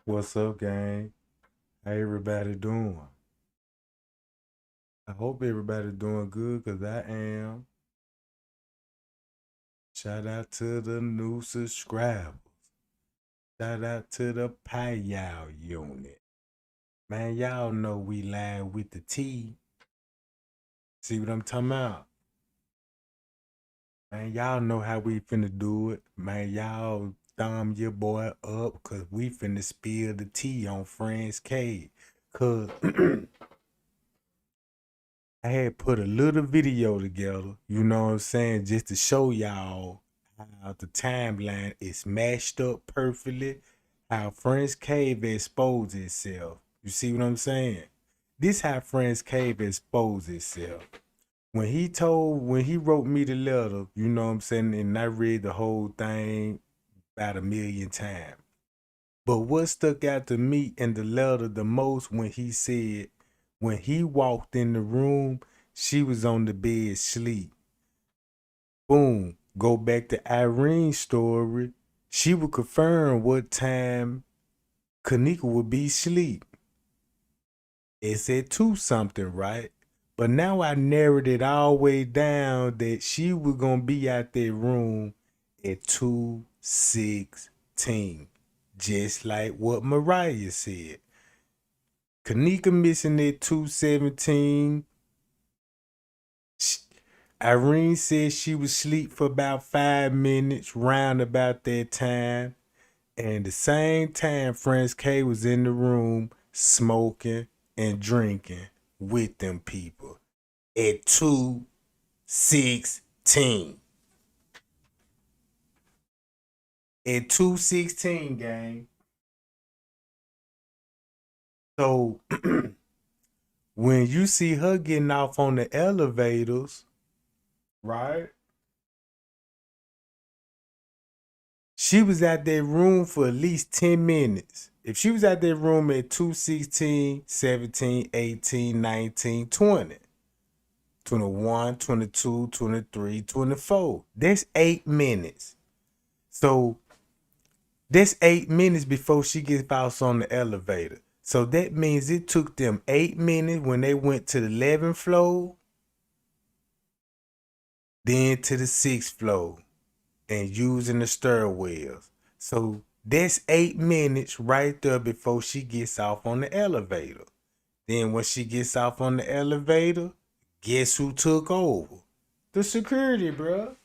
What's up, gang? How everybody doing? I hope everybody doing good, cause I am. Shout out to the new subscribers. Shout out to the Payal unit. Man, y'all know we live with the T. See what I'm talking about? Man, y'all know how we finna do it. Man, y'all thumb your boy up, cause we finna spill the tea on Franz Cave. Cause I had put a little video together, you know what I'm saying, just to show y'all how the timeline is mashed up perfectly, how Friends Cave exposed itself. You see what I'm saying? This how Friends Cave exposed itself. When he wrote me the letter, you know what I'm saying, and I read the whole thing about a million times. But what stuck out to me in the letter the most when he said, when he walked in the room, she was on the bed sleep. Boom. Go back to Irene's story. She would confirm what time Kenneka would be asleep. It said two something, right? But now I narrowed it all the way down that she was gonna be out that room at 2:16. Just like what Mariah said. Kenneka missing at 2:17. Irene said she was asleep for about 5 minutes, round about that time. And the same time, Franz K was in the room smoking and drinking with them people at 2:16. At 2:16, gang. So when you see her getting off on the elevators, right? She was at that room for at least 10 minutes. If she was at that room at 2:16, 17, 18, 19, 20, 21, 22, 23, 24, that's 8 minutes. So that's 8 minutes before she gets out on the elevator. So that means it took them 8 minutes when they went to the 11th floor, then to the 6th floor, and using the stairwells. So that's 8 minutes right there before she gets off on the elevator. Then when she gets off on the elevator, guess who took over? The security, bruh.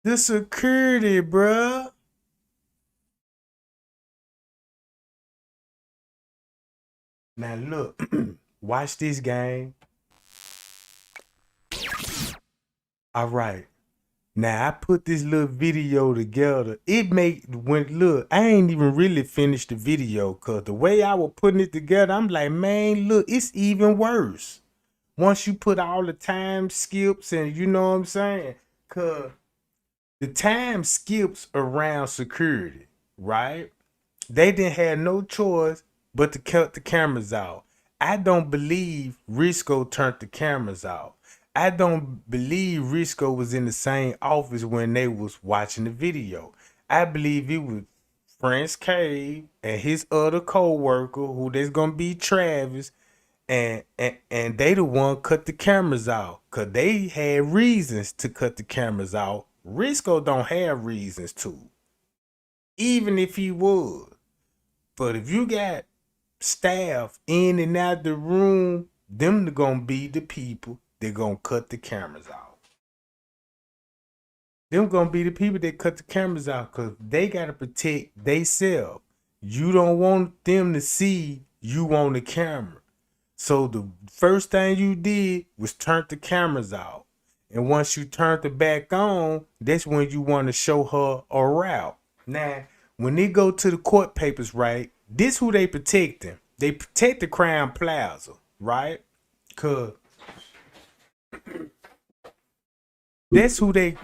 The security, bruh. Now look, watch this game. All right. Now I put this little video together. It make when look, I ain't even really finished the video cause the way I was putting it together, I'm like, man, look, it's even worse. Once you put all the time skips and you know what I'm saying? Cause the time skips around security, right? They didn't have no choice but to cut the cameras out. I don't believe Risco turned the cameras out. I don't believe Risco was in the same office when they was watching the video. I believe it was Franz Cave and his other co-worker, who there's gonna be Travis, and they the one cut the cameras out. Cause they had reasons to cut the cameras out. Risco don't have reasons to. Even if he would. But if you got staff in and out the room, them gonna be the people that gonna cut the cameras out. Them gonna be the people that cut the cameras out because they gotta protect theyself. You don't want them to see you on the camera. So the first thing you did was turn the cameras out. And once you turned it back on, that's when you want to show her a route. Now, when they go to the court papers, right? This who they protecting. They protect the Crown Plaza, right? Cause that's who they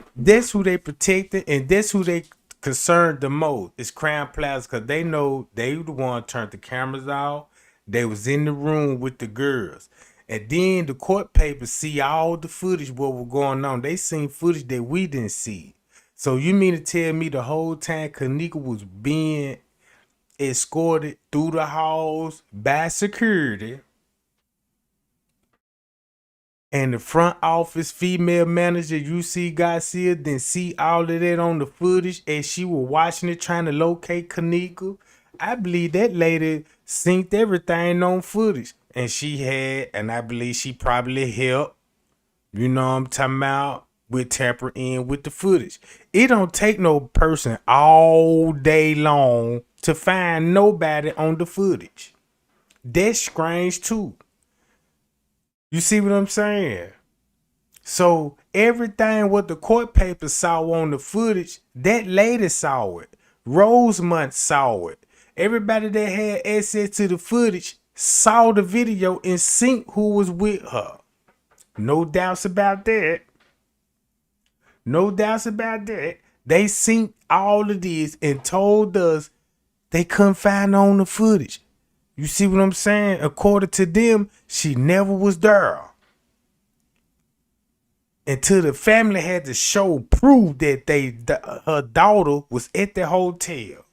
protected, and that's who they concerned the most. It's Crown Plaza, cause they know they the one turned the cameras off. They was in the room with the girls. And then the court papers see all the footage what was going on. They seen footage that we didn't see. So you mean to tell me the whole time Kenneka was being escorted through the halls by security, and the front office female manager UC Garcia didn't see all of that on the footage as she was watching it trying to locate Kenneka? I believe that lady synced everything on footage. And she had, and I believe she probably helped, you know what I'm talking about, with tamper in with the footage. It don't take no person all day long to find nobody on the footage. That's strange too. You see what I'm saying? So everything what the court papers saw on the footage, that lady saw it. Rosemont saw it. Everybody that had access to the footage saw the video and seen who was with her. No doubts about that. No doubts about that. They seen all of this and told us they couldn't find on the footage. You see what I'm saying? According to them, she never was there. Until the family had to show proof that her daughter was at the hotel.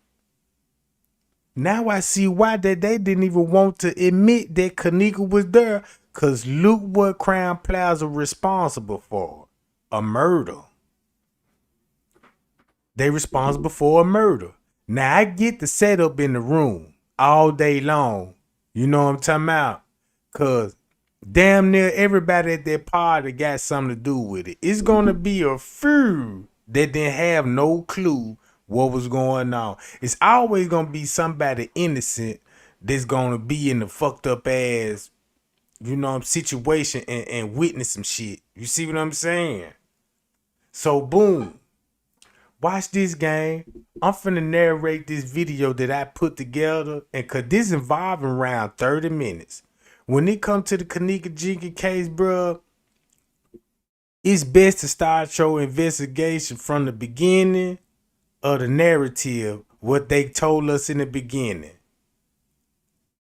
Now I see why that they didn't even want to admit that Kenneka was there, cause look what Crown Plaza responsible for. A murder. They responsible for a murder. Now I get the setup in the room all day long. You know what I'm talking about? Cause damn near everybody at that party got something to do with it. It's gonna be a few that didn't have no clue what was going on. It's always gonna be somebody innocent that's gonna be in the fucked up ass, you know, situation and witness some shit. You see what I'm saying? So boom. Watch this game. I'm finna narrate this video that I put together, and cause this involving around 30 minutes. When it comes to the Kenneka Jenkins case, bro, it's best to start your investigation from the beginning of the narrative, what they told us in the beginning.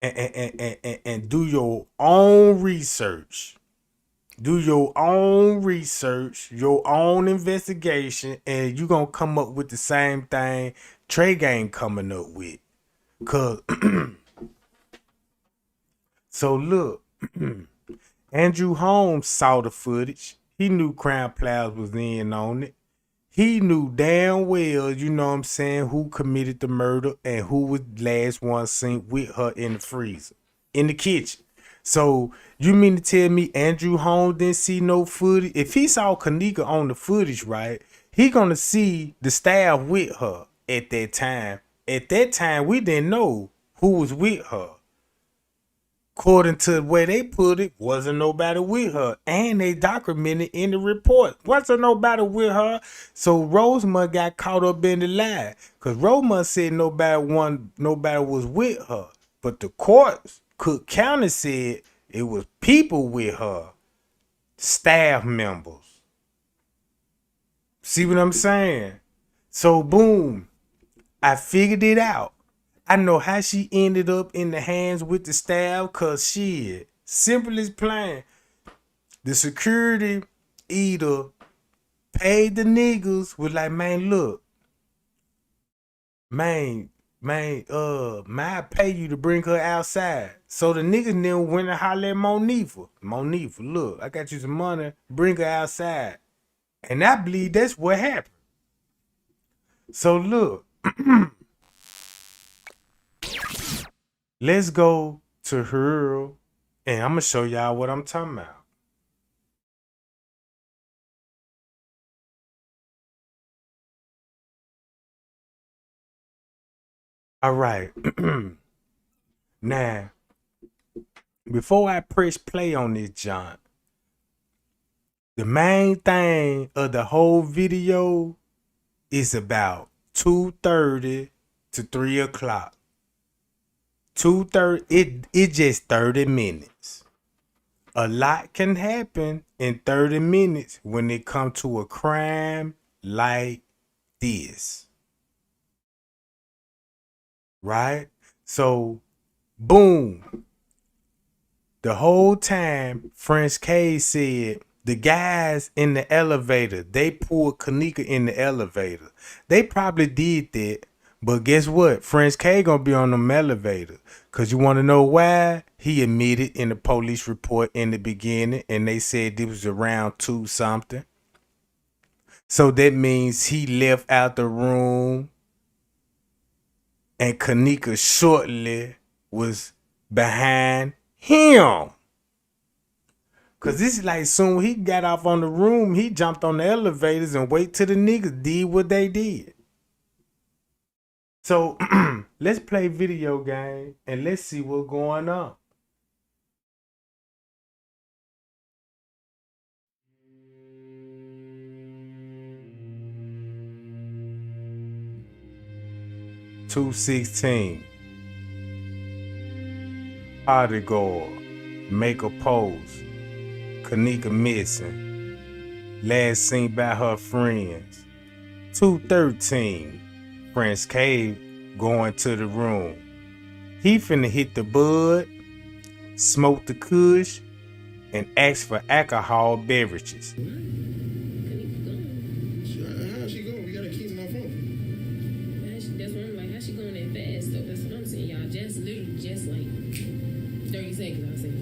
And do your own research. Do your own research, your own investigation, and you're going to come up with the same thing Trey Gang coming up with. Cause so look, Andrew Holmes saw the footage. He knew Crown Plaza was in on it. He knew damn well, you know what I'm saying, who committed the murder and who was the last one seen with her in the freezer, in the kitchen. So you mean to tell me Andrew Holmes didn't see no footage? If he saw Kenneka on the footage, right, he gonna see the staff with her at that time. At that time, we didn't know who was with her. According to the way they put it, wasn't nobody with her. And they documented in the report, wasn't nobody with her. So Rosemont got caught up in the lie. Because Rosemont said nobody was with her. But the courts, Cook County said it was people with her. Staff members. See what I'm saying? So boom, I figured it out. I know how she ended up in the hands with the staff, cause shit, simple as plain. The security either paid the niggas with like, man, look, man, I pay you to bring her outside. So the niggas then went and hollered at Monifa. Monifa, look, I got you some money, bring her outside. And I believe that's what happened. So look. Let's go to her, and I'm gonna show y'all what I'm talking about. All right. Now, before I press play on this junk, the main thing of the whole video is about 2:30 to 3 o'clock. 2:30, it just 30 minutes. A lot can happen in 30 minutes when it comes to a crime like this. Right? So, boom. The whole time, Franz K said the guys in the elevator, they pulled Kenneka in the elevator. They probably did that, but guess what? Franz K gonna be on them elevator. Cause you wanna know why? He admitted in the police report in the beginning, and they said it was around 2 something. So that means he left out the room, and Kenneka shortly was behind him. Cause this is like soon he got off on the room, he jumped on the elevators and wait till the niggas did what they did. So let's play video game and let's see what's going on. $216. Bodyguard. Make a pose. Kenneka missing. Last seen by her friends. 213. Franz K going to the room. He finna hit the bud, smoke the kush, and ask for alcohol beverages. How she going? We gotta keep her on phone. That's what I'm like. How she going that fast though? That's what I'm saying, y'all. Just literally just like 30 seconds. I said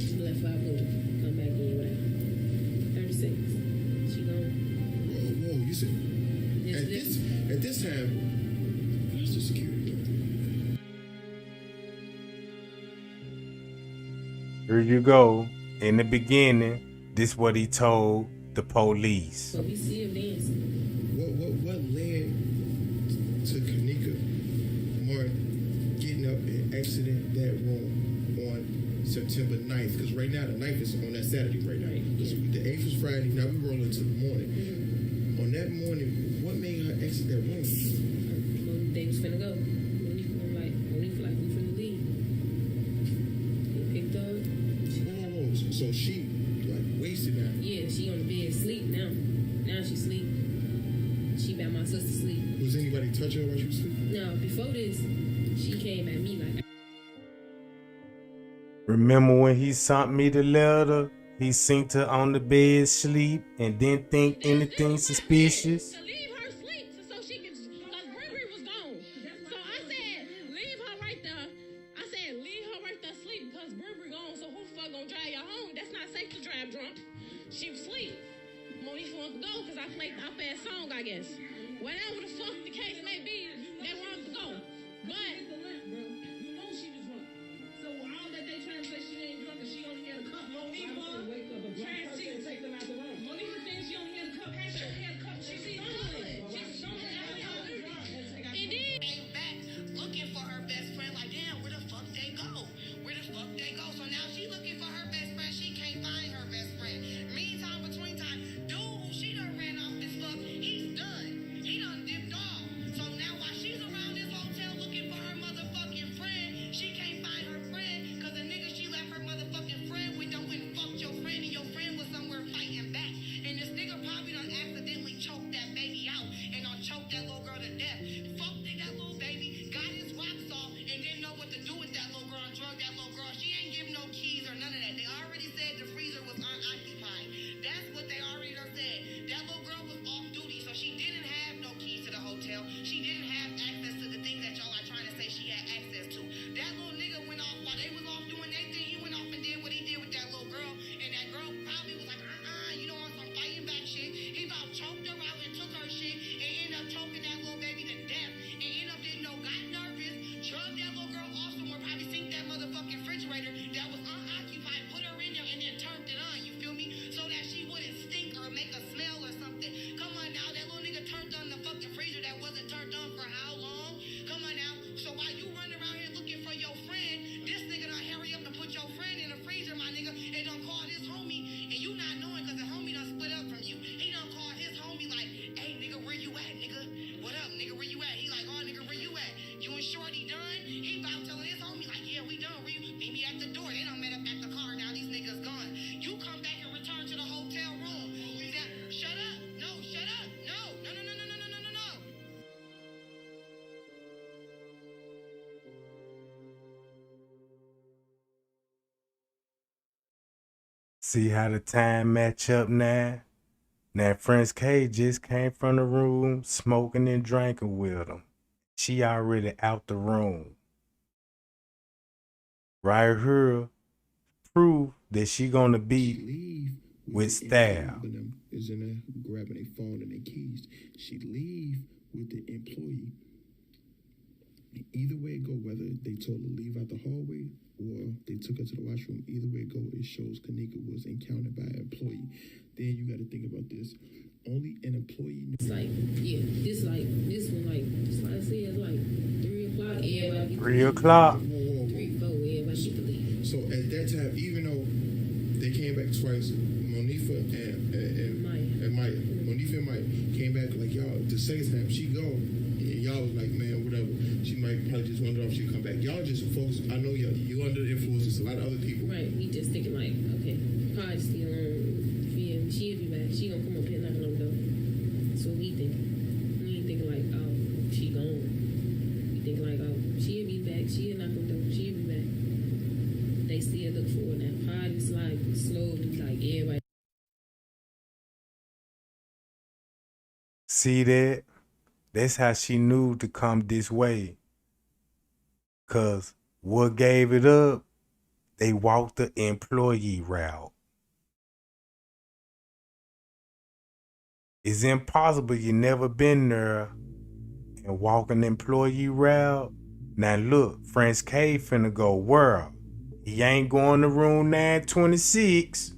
she left 5 minutes. Come back in without 30 seconds. She gone. Whoa, you said at this time. That's the security guard. Here you go. In the beginning, this what he told the police. So we see her dancing. What led to Kenneka Martin getting up and exiting that room on September 9th? Because right now the 9th is on that Saturday right now. Right, yeah. The 8th is Friday. Now we roll into the morning. Mm-hmm. On that morning, what made her exit that room? They was finna go. Monique like we finna leave. They picked her. Whoa. So she like wasted now. Yeah, she on the bed sleep now. Now she sleep. She by my sister sleep. Was anybody touching her while she was sleeping? No, before this, she came at me like. Remember when he sent me the letter? He seen her on the bed sleep and didn't think anything suspicious. To leave her sleep so she can, because Gregory was gone. So I said, leave her right there. I said, leave her right there sleep because Gregory gone. So who the fuck gonna drive you home? That's not safe to drive drunk. She was asleep. Monique wanted to go because I played the up-ass song, I guess. Whatever the fuck the case may be, they wanted to go. But you know she was drunk. So all that they trying to say she ain't drunk and she only had a cup. Monique was trash cheeks. Monique was saying she only had a cup. She only had a cup. She see good. She's so and then came back looking for her best friend, like, damn, where the fuck they go? Where the fuck they go? So now she looking for her best friend. She can't find her best friend. Meantime, between time, dude who she done ran off this fuck, he's done. He done dipped off. So now while she's around this hotel looking for her motherfucking friend, she can't find her friend because the nigga she left her motherfucking friend with done went and fucked your friend and your friend was somewhere fighting back. And this nigga probably done accidentally choked that baby out and done choked that little girl to death. Fucked that little baby, got his rocks off, and didn't know what to do with that little girl and drugged that little girl. She ain't give no keys or none of that. They already said the freezer was unoccupied. That's what they already done said. That little girl was off duty, so she didn't have no keys to the hotel. She didn't have access to the things that y'all are trying to say she had access to. That little nigga went off while they was off doing their thing. He went off and did what he did with that little girl, and that girl probably was like, you know, on some fighting back shit. He about choked her out and took her shit and ended up choking that little baby to death and ended up didn't know, got nervous, drugged that little girl off somewhere, probably synced that motherfucking refrigerator that was unoccupied, put her in there and then turned it on, you feel me? So that she wouldn't stink or make a smell or something. Come on now, that little nigga turned on the fucking freezer that wasn't turned on for how long? Come on now. So while you running around here looking for your friend, this nigga done hurry up and put your friend in the freezer, my nigga, and done call his homie, and you not knowing because the homie done split up from you. He done called his homie like, hey nigga, where you at, nigga? What up, nigga, where you at? He like, oh nigga, where you at? You and Shorty done? He about telling his homie like, yeah, we done. Where you? Meet me at the door. They done met up at the car. Now these niggas gone. You come back and return to the hotel room. Now, shut up. No, shut up. No, no, no, no, no, no, no, no, no. See how the time match up now? Now Franz K just came from the room smoking and drinking with him. She already out the room. Right here, proof that she gonna be with style. Is in there grabbing their phone and their keys. She leave with the employee. Either way it go, whether they told her to leave out the hallway or they took her to the washroom, either way it go, it shows Kenneka was encountered by an employee. Then you got to think about this. Only an employee. It's like, yeah, this one, like, just like I said, like 3 o'clock, everybody. 3 o'clock. 3, 4, everybody get to leave. So at that time, even though they came back twice, Monifa and Maya, Monifa and Maya came back like, y'all, the second time she go, and y'all was like, man, whatever. She might probably just wonder if she'd come back. Y'all just focus. I know you under the influence. There's a lot of other people. Right, we just thinking like, okay, probably still on, she'll be back. She gonna come up here knocking on the door. That's what we think. We ain't thinking like, oh, she gone. We think like, oh, she'll be back. She'll knock on the door. She'll be back. They still look for it now. Probably it's like slowly, like everybody. See that? That's how she knew to come this way. Cause what gave it up? They walked the employee route. It's impossible you never been there and walk an employee route. Now look, Franz K finna go world. He ain't going to room 926.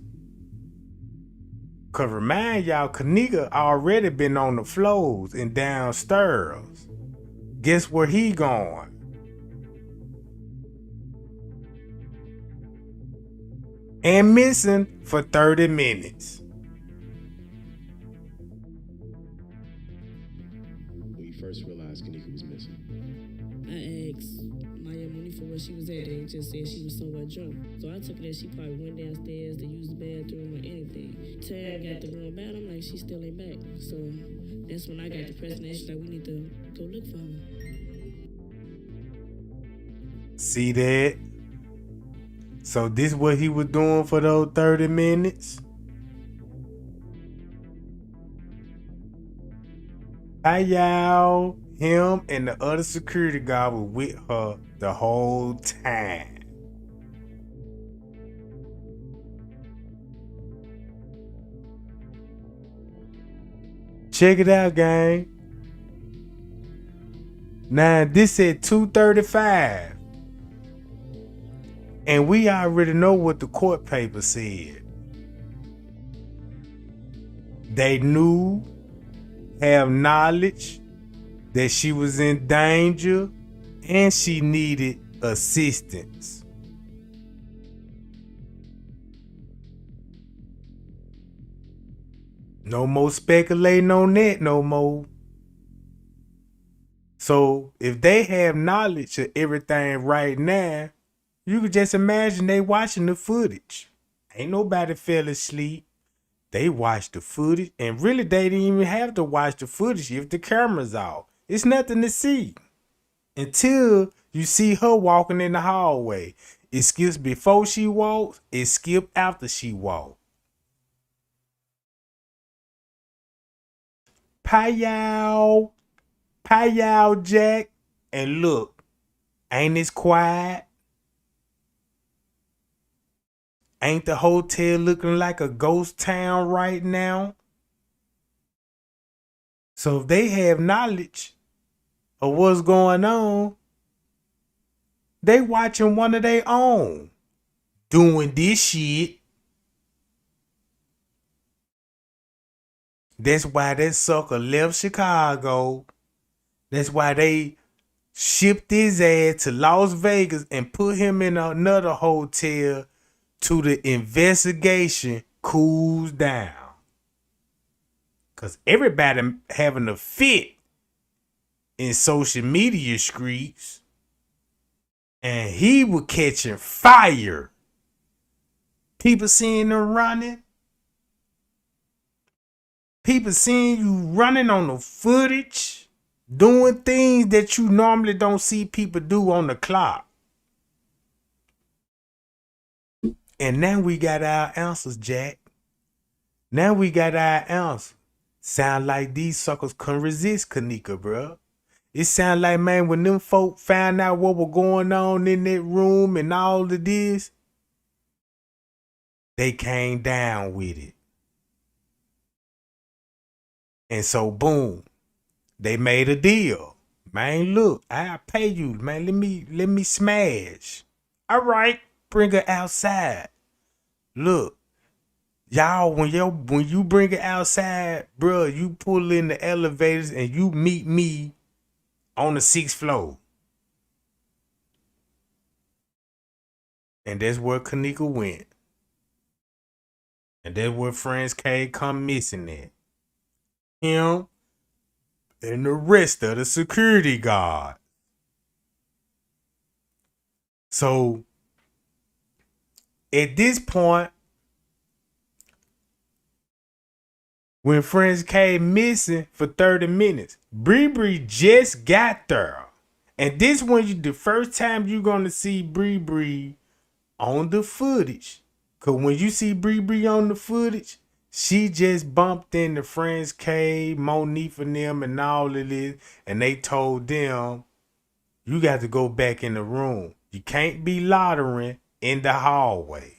Cause remind y'all, Kenneka already been on the floors and downstairs. Guess where he going? And missing for 30 minutes. When you first realized Kenneka was missing. I asked Maya Monifa where she was at, and just said she was somewhere drunk. So I took it that she probably went downstairs to use the bathroom or anything. Tab got the room back. I'm like, she still ain't back. So that's when I got the presentation that we need to go look for her. See that? So this what he was doing for those 30 minutes? Hi y'all. Him and the other security guard were with her the whole time. Check it out, gang. Now this at 2:35. And we already know what the court paper said. They knew, have knowledge that she was in danger and she needed assistance. No more speculating on that no more. So if they have knowledge of everything right now, you could just imagine they watching the footage. Ain't nobody fell asleep. They watched the footage, and really they didn't even have to watch the footage if the camera's off. It's nothing to see. Until you see her walking in the hallway. It skips before she walks, it skips after she walks. Pow, pow, Jack. And look, ain't this quiet? Ain't the hotel looking like a ghost town right now? So if they have knowledge of what's going on, they watching one of their own doing this shit. That's why that sucker left Chicago. That's why they shipped his ass to Las Vegas and put him in another hotel till the investigation cools down. Cause everybody having a fit in social media streets. And he was catching fire. People seeing him running. People seeing you running on the footage. Doing things that you normally don't see people do on the clock. And now we got our answers, Jack. Now we got our answers. Sound like these suckers couldn't resist Kenneka, bro. It sound like, man, when them folk found out what was going on in that room and all of this, they came down with it. And so, boom, they made a deal. Man, look, I'll pay you, man. Let me smash. All right, bring her outside. Look, y'all, when you bring her outside, bro, you pull in the elevators and you meet me on the 6th floor. And that's where Kenneka went. And that's where Franz K come missing at. Him and the rest of the security guard. So at this point, when Franz came missing for 30 minutes, Bree just got there. And this one, the first time you're going to see Bree on the footage. Because when you see Bree on the footage, she just bumped into Franz K, Monique and them and all of this. And they told them, you got to go back in the room. You can't be loitering in the hallway.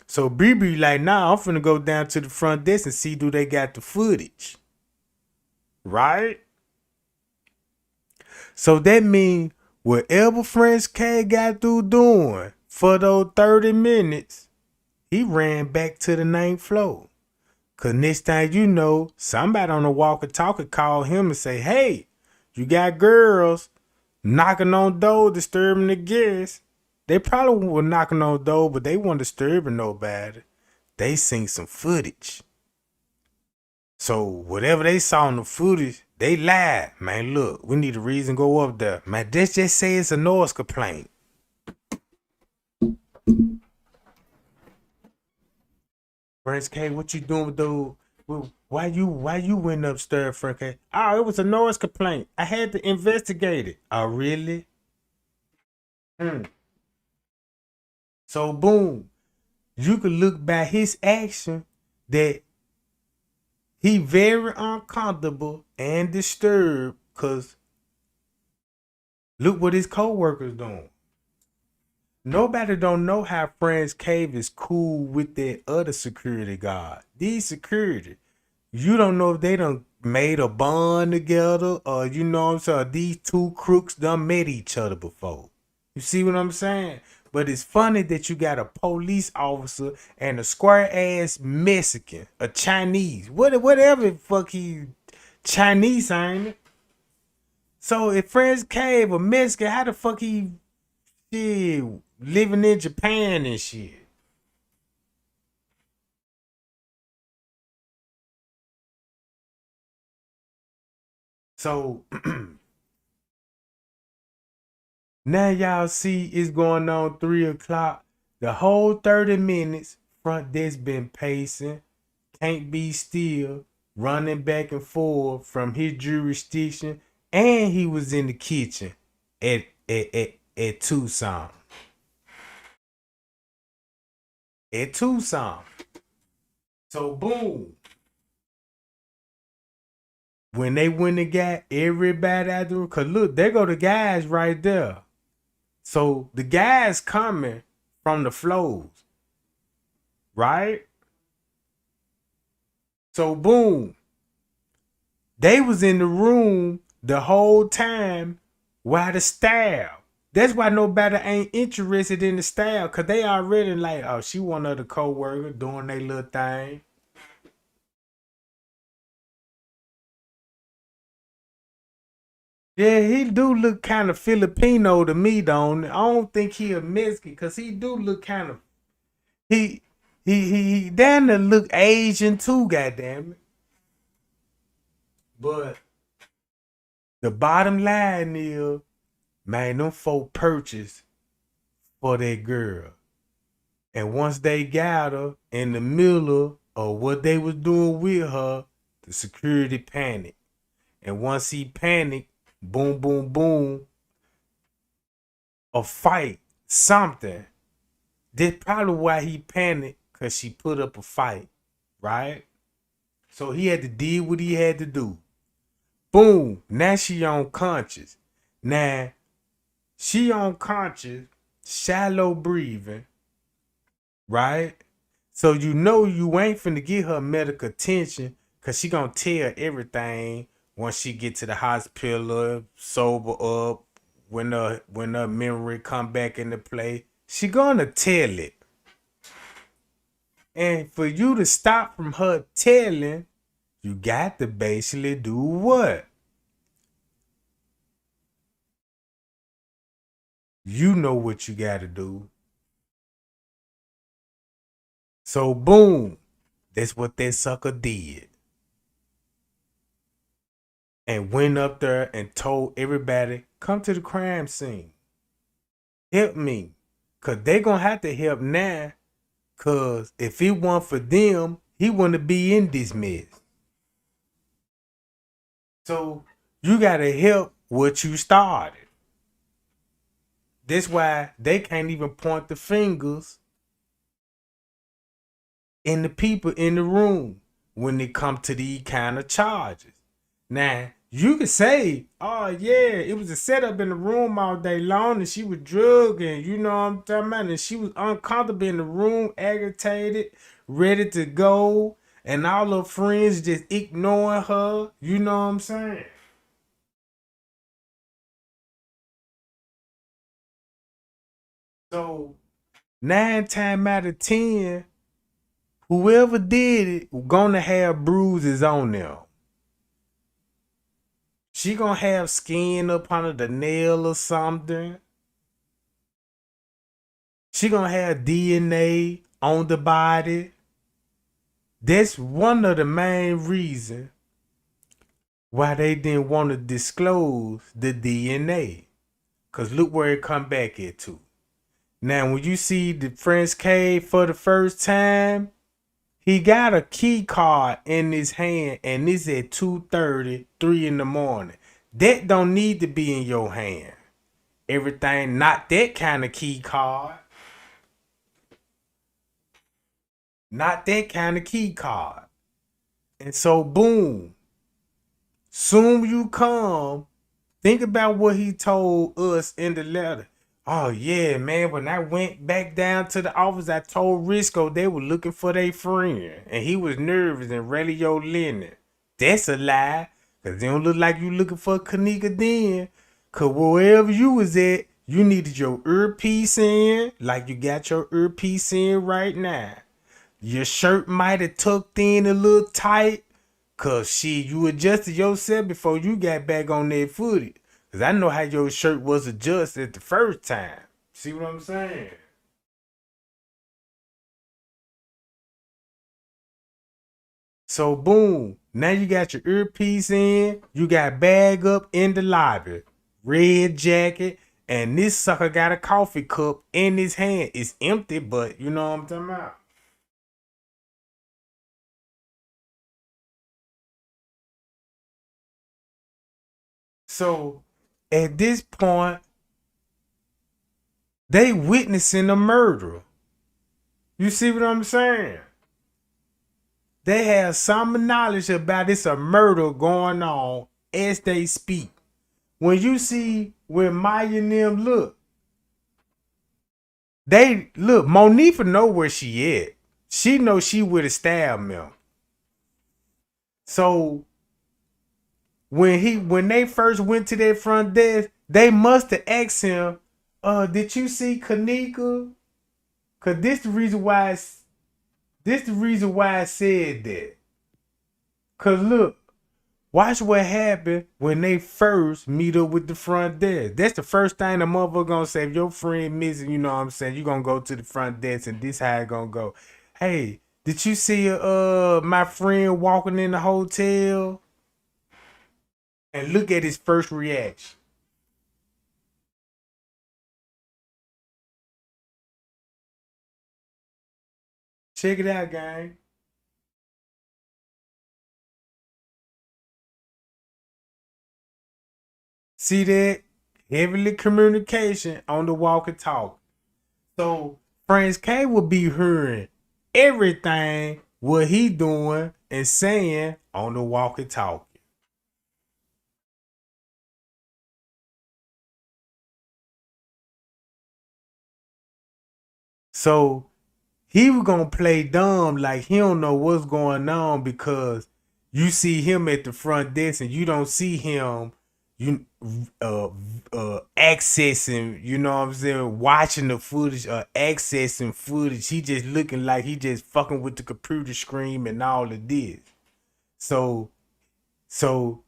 So Bree like, nah, I'm finna go down to the front desk and see do they got the footage. Right? So that means whatever Franz K got through doing for those 30 minutes, he ran back to the 9th floor. Cause next thing you know, somebody on the walkie-talkie called him and say, hey, you got girls knocking on door, disturbing the guests. They probably were knocking on door, but they weren't disturbing nobody. They seen some footage. So whatever they saw in the footage, they lied. Man, look, we need a reason to go up there. Man, let's just say it's a noise complaint. Franz K, what you doing with those? Why you went upstairs, Franz K? Oh, it was a noise complaint. I had to investigate it. Oh, really? So boom, you could look by his action that he very uncomfortable and disturbed because look what his co-workers doing. Nobody don't know how Franz Cave is cool with that other security guard. These security, you don't know if they done made a bond together or you know what I'm saying, these two crooks done met each other before. You see what I'm saying? But it's funny that you got a police officer and a square ass Mexican, a Chinese, whatever the fuck he Chinese ain't it? So if Franz Cave a Mexican, how the fuck he living in Japan and shit? So now y'all see it's going on 3 o'clock. The whole 30 minutes, front desk been pacing, can't be still, running back and forth from his jurisdiction, and he was in the kitchen at Tucson. At Tucson. So boom. When they went and got everybody out there, cause look, there go the guys right there. So the guys coming from the flows, right? So boom, they was in the room the whole time while the staff. That's why nobody ain't interested in the staff, cause they already like, oh, she one of the co-workers doing their little thing. Yeah, he do look kind of Filipino to me, don't. I don't think he a Mexican, cause he do look kind of he damn to look Asian too, goddamn it. But the bottom line is, man, them folk purchased for that girl. And once they got her in the middle of what they was doing with her, the security panicked. And once he panicked, boom, boom, boom, a fight, something. That's probably why he panicked, because she put up a fight, right? So he had to do what he had to do. Boom. Now she unconscious. Now she unconscious, shallow breathing, right? So you know you ain't finna get her medical attention, because she gonna tell everything once she get to the hospital, sober up, when her memory come back into play. She gonna tell it. And for you to stop from her telling, you got to basically do what? You know what you got to do. So boom, that's what that sucker did. And went up there and told everybody, come to the crime scene. Help me. Cause they gonna have to help now. Cause if it weren't for them, he wouldn't be in this mess. So you gotta help what you started. That's why they can't even point the fingers in the people in the room when it come to these kind of charges. Now, you could say, oh yeah, it was a setup in the room all day long and she was drugging, you know what I'm talking about? And she was uncomfortable in the room, agitated, ready to go, and all her friends just ignoring her, you know what I'm saying? So 9 times out of 10, whoever did it gonna have bruises on them. She gonna have skin up under the nail or something. She gonna have DNA on the body. That's one of the main reasons why they didn't want to disclose the DNA. Cause look where it come back at too. Now when you see the Franz cave for the first time, he got a key card in his hand and it's at 2:30, 3 in the morning. That don't need to be in your hand. Everything, not that kind of key card. Not that kind of key card. And so, boom. Soon you come, think about what he told us in the letter. Oh, yeah, man. When I went back down to the office, I told Risco they were looking for their friend. And he was nervous and radio Lennon. That's a lie. Because it don't look like you looking for Kenneka then. Because wherever you was at, you needed your earpiece in, like you got your earpiece in right now. Your shirt might have tucked in a little tight. Cause shit, you adjusted yourself before you got back on that footage. Cause I know how your shirt was adjusted the first time. See what I'm saying? So boom, now you got your earpiece in, you got bag up in the lobby, red jacket, and this sucker got a coffee cup in his hand. It's empty, but you know what I'm talking about. So at this point, they witnessing a murder. You see what I'm saying? They have some knowledge about it's a murder going on as they speak. When you see when Maya and them look, they look, Monifa know where she at. She know she with a stab mill. So when they first went to their front desk, they must have asked him, did you see Kenneka? Cause this the reason why I said that. Cause look, watch what happened when they first meet up with the front desk. That's the first thing the motherfucker gonna say. If your friend missing, you know what I'm saying, you gonna go to the front desk and this how it gonna go. Hey, did you see my friend walking in the hotel? And look at his first reaction. Check it out, gang. See that? Heavily communication on the walkie talkie. So Franz K will be hearing everything what he doing and saying on the walkie-talkie. So he was gonna play dumb like he don't know what's going on because you see him at the front desk and you don't see him you accessing, you know what I'm saying, watching the footage or accessing footage. He just looking like he just fucking with the computer screen and all of this. So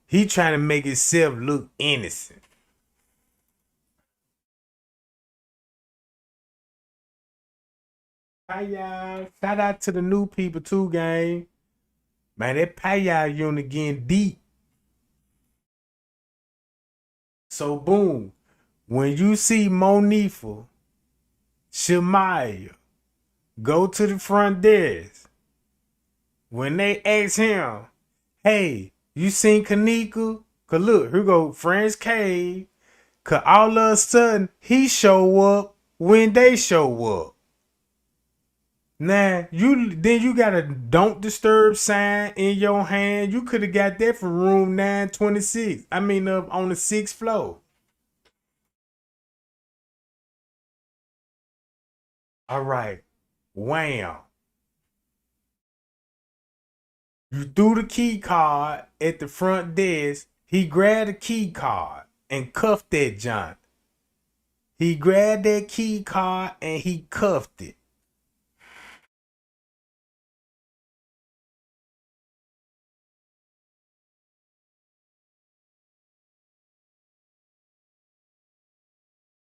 he trying to make himself look innocent. Hi y'all. Shout out to the new people too, gang. Man, that payal unit getting deep. So boom, when you see Monifa, Shamaya go to the front desk, when they ask him, hey, you seen Kenneka? Cause look, here go Franz K. Cause all of a sudden he show up when they show up. Now you got a don't disturb sign in your hand. You could have got that from room 926. I mean up on the 6th floor. All right. Wham. You threw the key card at the front desk. He grabbed the key card and cuffed that John. He grabbed that key card and he cuffed it.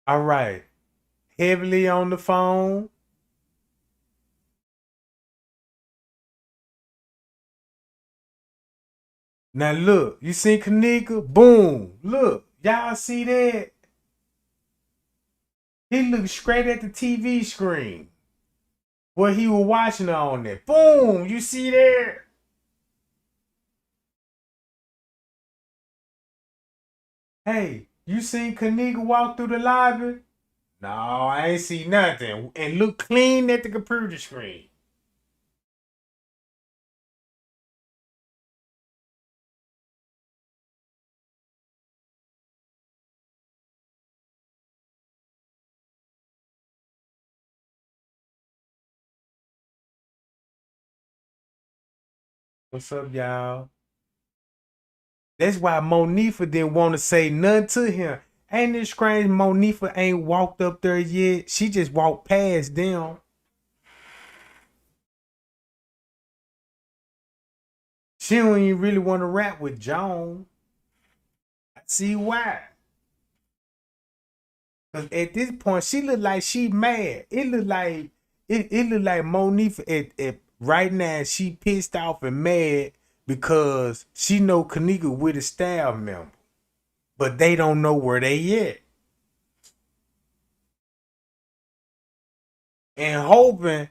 All right. Heavily on the phone. Now look, you see Kenneka? Boom. Look, y'all see that? He looked straight at the TV screen. What he was watching on there. Boom, you see that? Hey, you seen Kenneka walk through the lobby? No, I ain't see nothing. And look clean at the computer screen. What's up, y'all? That's why Monifa didn't want to say nothing to him. Ain't it strange Monifa ain't walked up there yet? She just walked past them. She don't even really want to rap with Joan. I see why. Cause at this point, she look like she mad. It look like Monifa at right now. She pissed off and mad because she know Kenneka with a staff member, but they don't know where they at. And hoping,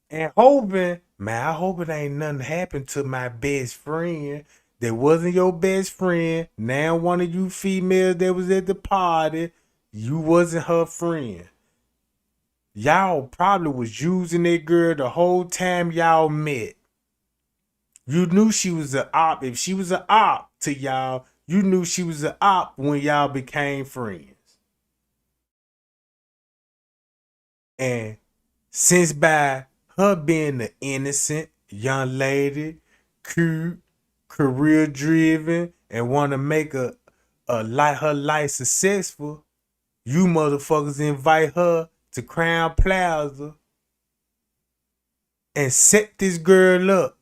man, I hope it ain't nothing happened to my best friend. That wasn't your best friend. Now one of you females that was at the party, you wasn't her friend. Y'all probably was using that girl the whole time y'all met. You knew she was an op. If she was an op to y'all, you knew she was an op when y'all became friends. And since by her being the innocent young lady, cute, career driven, and want to make her life successful, you motherfuckers invite her to Crown Plaza and set this girl up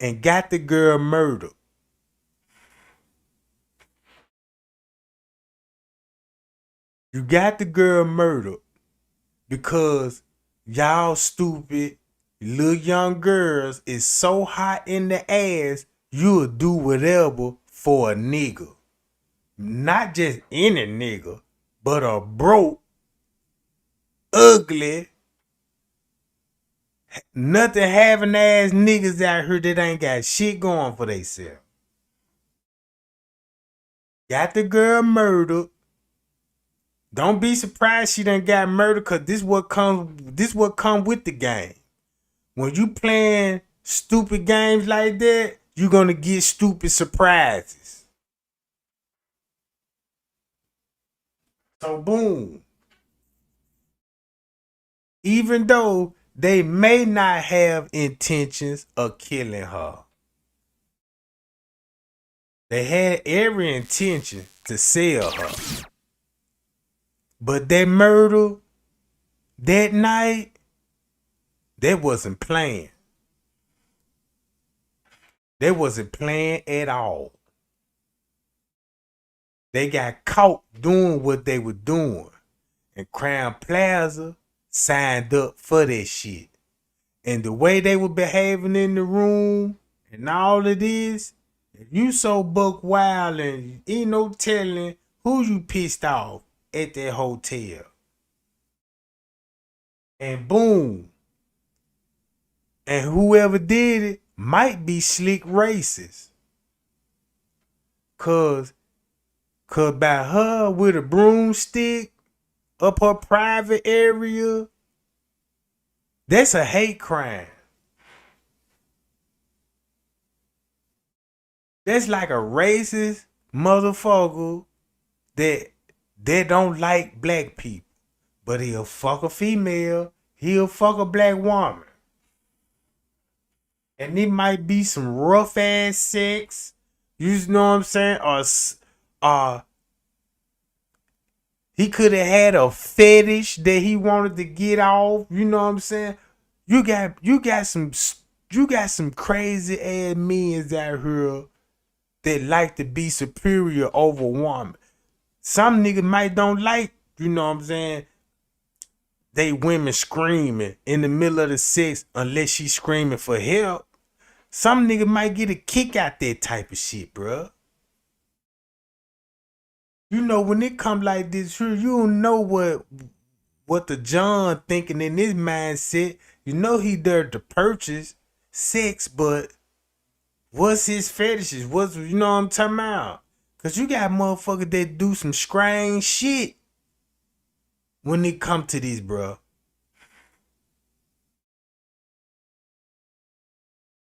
and got the girl murdered. You got the girl murdered because y'all stupid little young girls is so hot in the ass, you'll do whatever for a nigga. Not just any nigga, but a broke, ugly, nothing having ass niggas out here that ain't got shit going for theyself. Got the girl murdered Don't be surprised she done got murdered, cause this what come with the game. When you playing stupid games like that, you're gonna get stupid surprises. So boom. Even though they may not have intentions of killing her, they had every intention to sell her. But that murder that night, that wasn't planned. They wasn't planned at all. They got caught doing what they were doing. And Crown Plaza signed up for that shit. And the way they were behaving in the room and all of this, if you so buck wild and ain't no telling who you pissed off at that hotel. And boom. And whoever did it might be slick racist. Cause by her with a broomstick up her private area, that's a hate crime. That's like a racist motherfucker that don't like black people. But he'll fuck a female, he'll fuck a black woman. And it might be some rough ass sex, you know what I'm saying? Or he could have had a fetish that he wanted to get off, you know what I'm saying? You got some crazy ass men out here that like to be superior over woman. Some niggas might don't like, you know what I'm saying, they women screaming in the middle of the sex unless she's screaming for help. Some nigga might get a kick out that type of shit, bruh. You know, when it come like this, you don't know what the John thinking in his mindset. You know he there to purchase sex, but what's his fetishes? What's, you know what I'm talking about? Cause you got motherfuckers that do some strange shit when it come to this, bruh.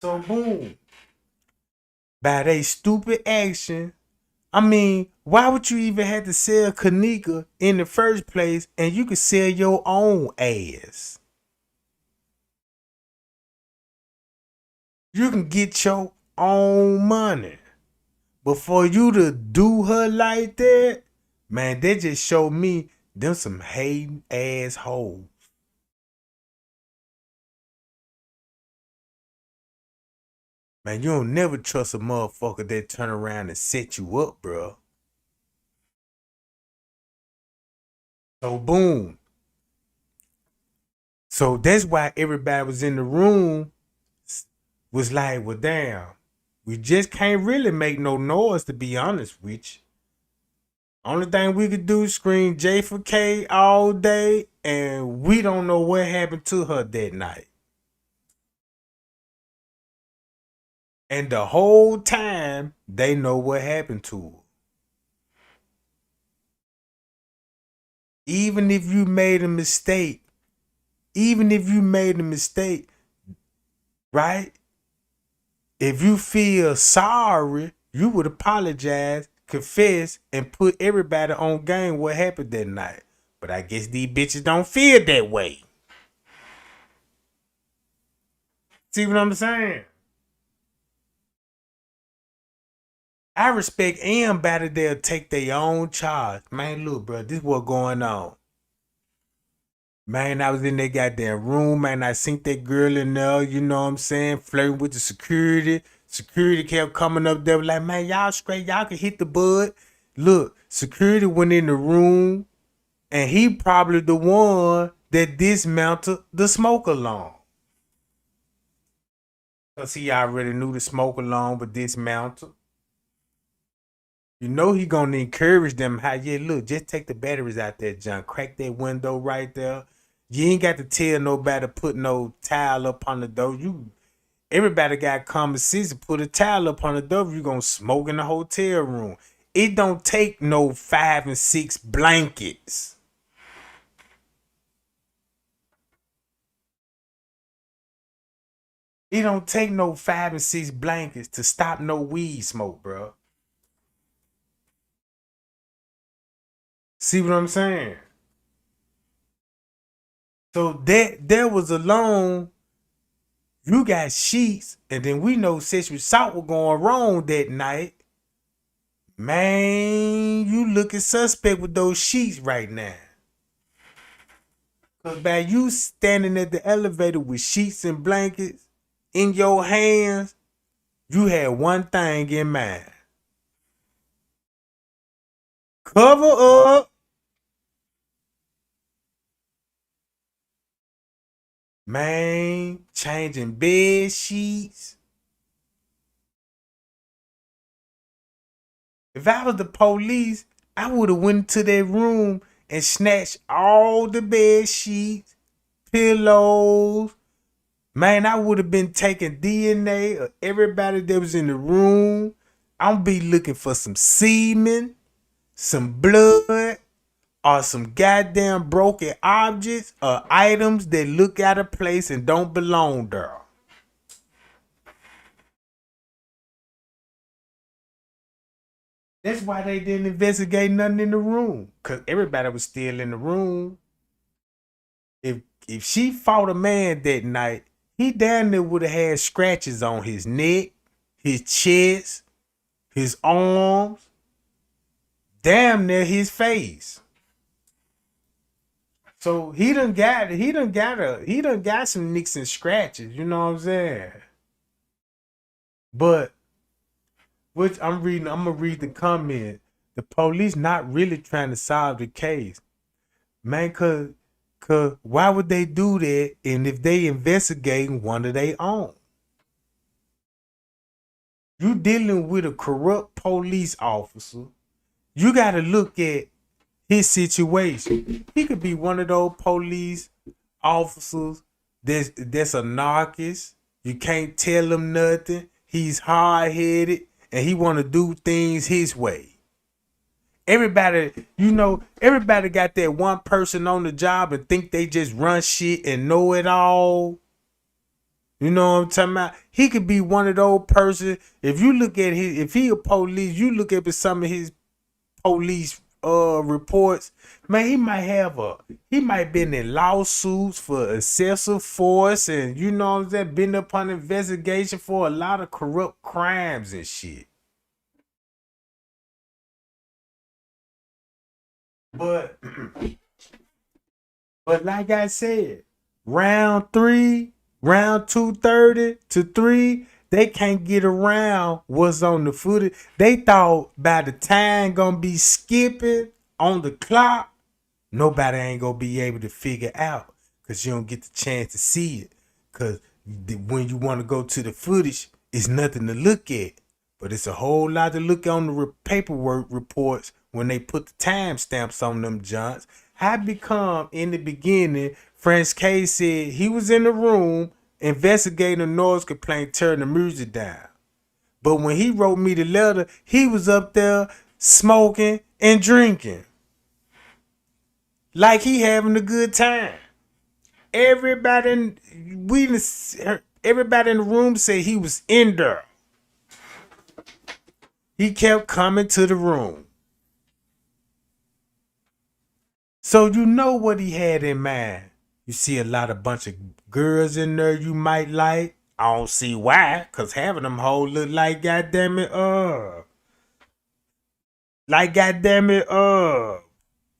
So boom. By they stupid action, I mean, why would you even have to sell Kenneka in the first place and you could sell your own ass? You can get your own money. But for you to do her like that, man, they just showed me them some hating ass hoes. Man, you don't never trust a motherfucker that turn around and set you up, bro. So boom. So that's why everybody was in the room was like, well, damn, we just can't really make no noise, to be honest with you. Only thing we could do is scream J for K all day, and we don't know what happened to her that night. And the whole time, they know what happened to her. Even if you made a mistake, right? If you feel sorry, you would apologize, confess, and put everybody on game what happened that night. But I guess these bitches don't feel that way. See what I'm saying? I respect anybody that'll take their own charge. Man, look, bro, this what going on. Man, I was in that goddamn room, man. I seen that girl in there, you know what I'm saying, flirting with the security. Security kept coming up there like, man, y'all straight, y'all can hit the bud. Look, security went in the room, and he probably the one that dismantled the smoke alarm. Because he already knew the smoke alarm was dismantled. You know he gonna encourage them how, yeah, look, just take the batteries out there, John. Crack that window right there. You ain't got to tell nobody to put no towel up on the door. Everybody got common sense to put a towel up on the door. You gonna smoke in the hotel room. It don't take no 5 and 6 blankets. It don't take no 5 and 6 blankets to stop no weed smoke, bro. See what I'm saying? So there was alone, you got sheets, and then we know sexual assault was going wrong that night. Man, you looking suspect with those sheets right now. Cause by you standing at the elevator with sheets and blankets in your hands, you had one thing in mind. Cover up. Man, changing bed sheets. If I was the police, I would have went to that room and snatched all the bed sheets, pillows. Man, I would have been taking DNA of everybody that was in the room. I'm be looking for some semen, some blood, or some goddamn broken objects or items that look out of place and don't belong there. That's why they didn't investigate nothing in the room. Cause everybody was still in the room. If she fought a man that night, he damn near would have had scratches on his neck, his chest, his arms, damn near his face. So he done got some nicks and scratches, you know what I'm saying? But which I'm gonna read the comment. The police not really trying to solve the case. Man, cause why would they do that? And if they investigating one of their own? You dealing with a corrupt police officer. You gotta look at his situation. He could be one of those police officers that's a narcissist. You can't tell him nothing. He's hard-headed and he want to do things his way. Everybody got that one person on the job and think they just run shit and know it all. You know what I'm talking about? He could be one of those persons. If you look at if he a police, you look at some of his police reports, man, he might been in lawsuits for excessive force and you know what I'm saying, been up on investigation for a lot of corrupt crimes and shit. But like I said, round 230 to 3, they can't get around what's on the footage. They thought by the time gonna be skipping on the clock, nobody ain't gonna be able to figure out because you don't get the chance to see it. Because when you want to go to the footage, it's nothing to look at. But it's a whole lot to look on the paperwork reports when they put the timestamps on them joints. How become in the beginning, Franz K said he was in the room investigating a noise complaint, turning the music down. But when he wrote me the letter, he was up there smoking and drinking. Like he having a good time. Everybody in the room said he was in there. He kept coming to the room. So you know what he had in mind. You see a bunch of girls in there you might like. I don't see why, cause having them whole look like goddamn it,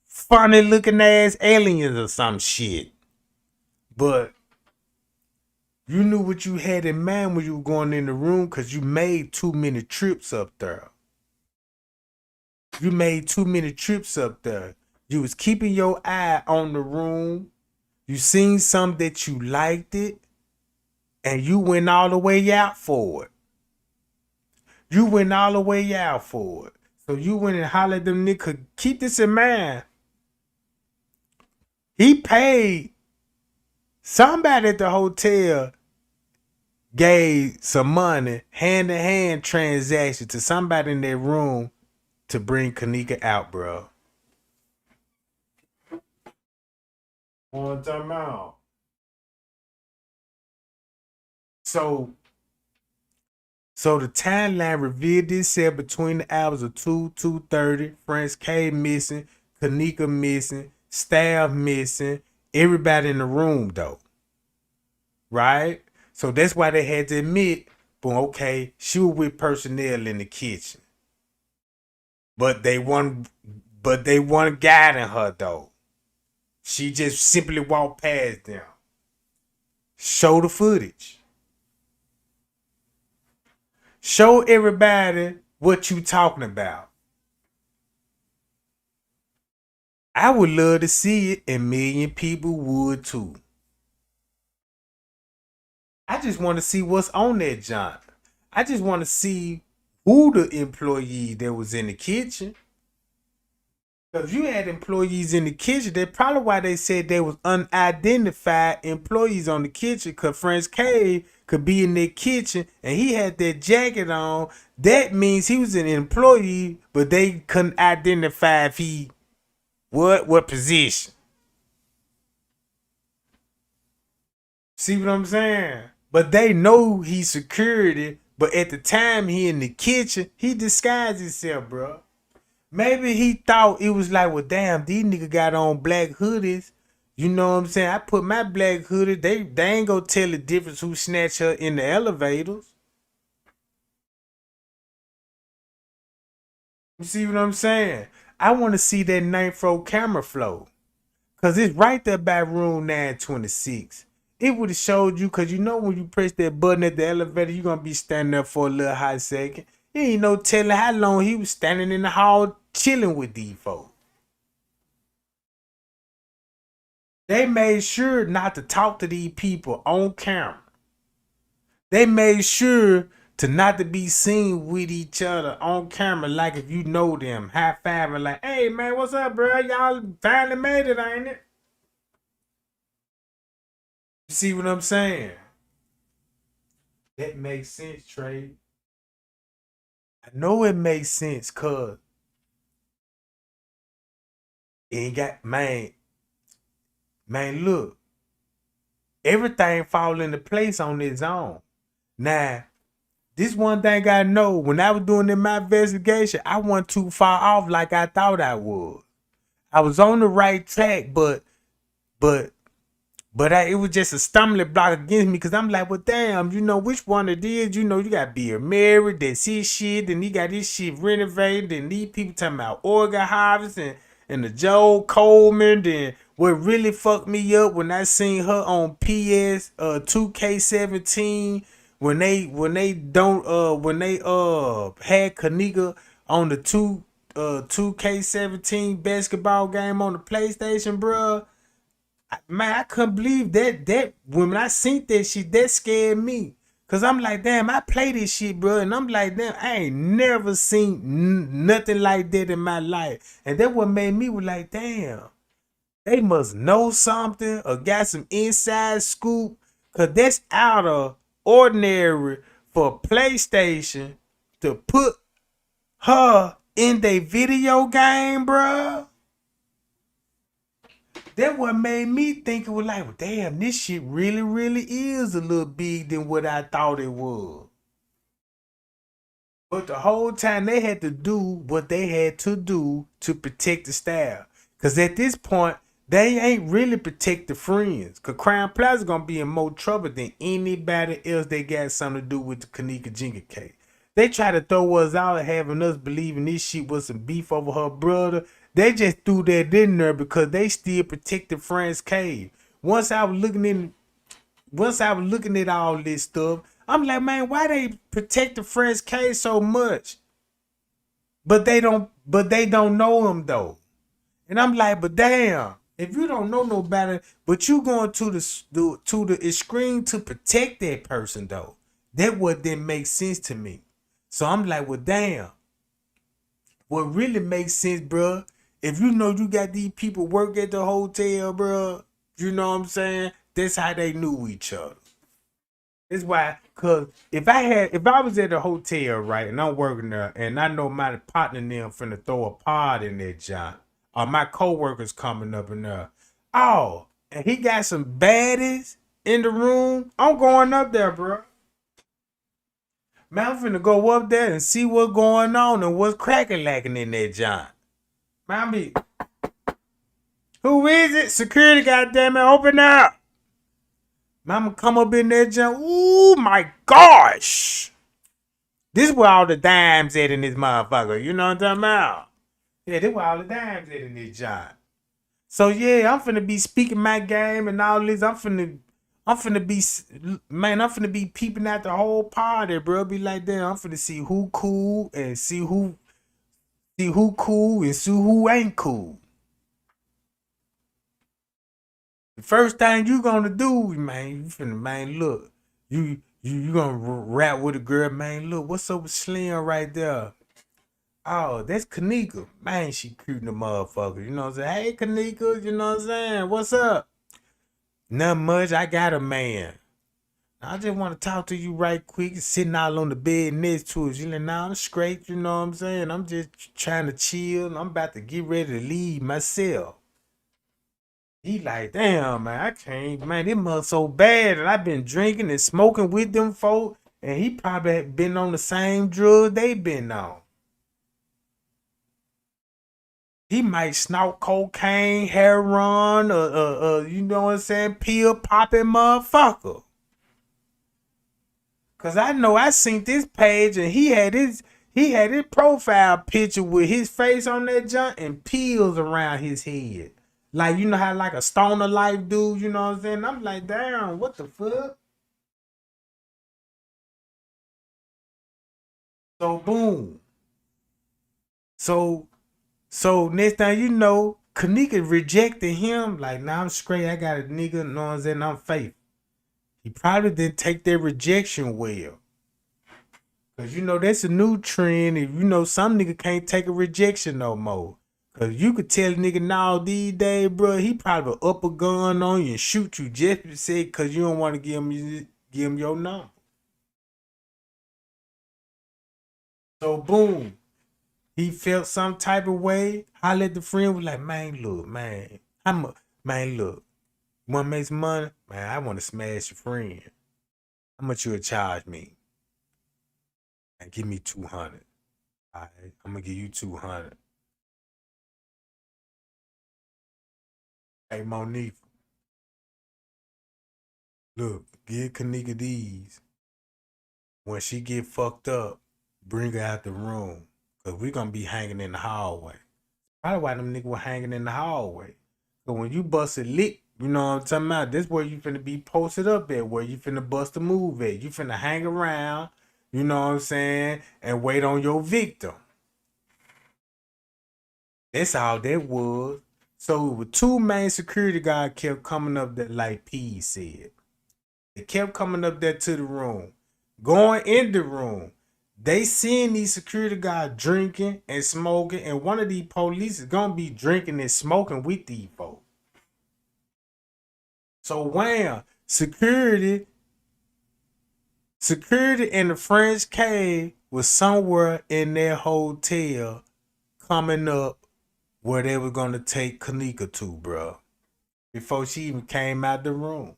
funny looking ass aliens or some shit. But you knew what you had in mind when you were going in the room, cause you made too many trips up there. You was keeping your eye on the room. You seen something that you liked it, and you went all the way out for it. So you went and hollered at them niggas. Keep this in mind. He paid somebody at the hotel, gave some money, hand-to-hand transaction to somebody in their room to bring Kenneka out, bro. One time out. So the timeline revealed itself between the hours of 2:30. Franz K missing, Kenneka missing, staff missing, everybody in the room though. Right? So that's why they had to admit, well, okay, she was with personnel in the kitchen. But they weren't guiding her though. She just simply walked past them. Show the footage. Show everybody what you talking about. I would love to see it, and a million people would too. I just want to see what's on that junk. I just want to see who the employee that was in the kitchen. Because you had employees in the kitchen, that's probably why they said there was unidentified employees on the kitchen. Because Franz K could be in that kitchen and he had that jacket on. That means he was an employee, but they couldn't identify if he what position. See what I'm saying? But they know he's security. But at the time he in the kitchen, he disguised himself, bro. Maybe he thought it was like, well, damn, these niggas got on black hoodies. You know what I'm saying? I put my black hoodie. They ain't gonna tell the difference who snatched her in the elevators. You see what I'm saying? I want to see that ninth floor camera flow. Because it's right there by room 926. It would have showed you, because you know when you press that button at the elevator, you're going to be standing there for a little hot second. You ain't no telling how long he was standing in the hall chilling with these folks. They made sure not to talk to these people on camera. They made sure to not to be seen with each other on camera, like if you know them, high five and like, hey man, what's up, bro? Y'all finally made it, ain't it? You see what I'm saying? That makes sense, Trey. I know it makes sense, cuz it ain't got, man, look, everything fall into place on its own. Now, this one thing I know, when I was doing in my investigation, I wasn't too far off like I thought I was. I was on the right track, but it was just a stumbling block against me, because I'm like, well, damn, you know, which one it is? You know, you got to be married, that's his shit, and he got this shit renovated, and these people talking about organ harvest and the Joe Coleman. Then what really fucked me up when I seen her on PS 2K17 when they had Kenneka on the 2K17 basketball game on the PlayStation, bruh. Man, I couldn't believe that when I seen that shit, that scared me. Cause I'm like, damn, I play this shit, bro. And I'm like, damn, I ain't never seen nothing like that in my life. And that what made me was like, damn, they must know something or got some inside scoop. Cause that's out of ordinary for PlayStation to put her in their video game, bro. That what made me think it was like, well, damn, this shit really, really is a little big than what I thought it was. But the whole time they had to do what they had to do to protect the staff. Because at this point, they ain't really protect the friends. Because Crown Plaza going to be in more trouble than anybody else they got something to do with the Kenneka Jenkins case. They try to throw us out having us believing this shit was some beef over her brother. They just threw that in there because they still protected Franz Cave. Once I was looking at all this stuff, I'm like, man, why they protect the Franz Cave so much? But they don't know him though. And I'm like, but damn, if you don't know nobody, but you going to the screen to protect that person though, that what didn't make sense to me. So I'm like, well, damn. What really makes sense, bro, if you know you got these people work at the hotel, bro, you know what I'm saying? That's how they knew each other. It's why, cause if I was at a hotel, right, and I'm working there, and I know my partner and them finna throw a pod in that joint, or my coworkers coming up in there, oh, and he got some baddies in the room, I'm going up there, bro. Man, I'm finna go up there and see what's going on and what's cracking lacking in that joint. Man, I be, who is it? Security, goddammit, open up. Man, I'm gonna come up in that joint. Ooh, my gosh. This is where all the dimes at in this motherfucker. You know what I'm talking about? Yeah, this where all the dimes at in this joint. So yeah, I'm finna be speaking my game and all this. I'm finna be peeping at the whole party, bro. Be like, damn, I'm finna see who cool and see who cool and see who ain't cool. The first thing you gonna do, man, you finna, man, look, you gonna rap with a girl, man. Look, what's up with Slim right there? Oh, that's Kenneka. Man, she cute in the motherfucker. You know what I'm saying? Hey, Kenneka, you know what I'm saying? What's up? Nothing much. I got a man. I just want to talk to you right quick. Sitting out on the bed next to us. You know, nah, I'm straight. You know what I'm saying? I'm just trying to chill. I'm about to get ready to leave myself. He like, damn, man, I can't. Man, this mother so bad. And I've been drinking and smoking with them folk. And he probably been on the same drug they been on. He might snort cocaine, heroin, you know what I'm saying, pill popping motherfucker. Cause I know I seen this page and he had his profile picture with his face on that junk and pills around his head. Like, you know how like a stoner life dude, you know what I'm saying? I'm like, damn, what the fuck? So boom. So next thing you know, Kenneka rejected him. Like, nah, I'm straight. I got a nigga, you know what I'm saying? I'm faithful. He probably didn't take that rejection well. Cause you know that's a new trend. If you know some nigga can't take a rejection no more. Cause you could tell a nigga now these days, bro, he probably up a gun on you and shoot you just to say cause you don't want to give him your number. So boom. He felt some type of way. I let the friend was like, man, look, man. Man, look. You wanna make some money? Man, I wanna smash your friend. How much you'll charge me? Man, give me 200. All right, I'm gonna give you 200. Hey, Monique, look, give Kenneka these. When she get fucked up, bring her out the room. Cause we gonna be hanging in the hallway. Probably why them niggas were hanging in the hallway. So when you bust a lick, you know what I'm talking about? This where you finna be posted up at, where you finna bust a move at. You finna hang around, you know what I'm saying, and wait on your victim. That's all that was. So with two main security guards kept coming up there like P said. They kept coming up there to the room. Going in the room. They seeing these security guards drinking and smoking, and one of these police is gonna be drinking and smoking with these folks. So wham, security in the French cave was somewhere in their hotel coming up where they were gonna take Kenneka to, bro. Before she even came out the room.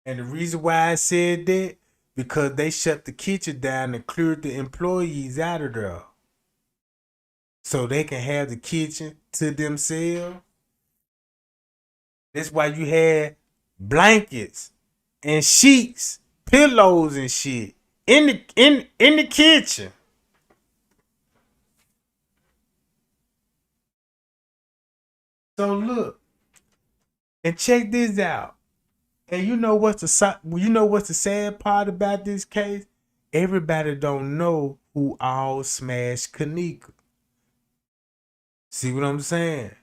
And the reason why I said that, because they shut the kitchen down and cleared the employees out of there. So they can have the kitchen to themselves. That's why you had blankets and sheets, pillows and shit in the kitchen. So look, and check this out. And you know what's the sad part about this case? Everybody don't know who all smashed Kenneka. See what I'm saying?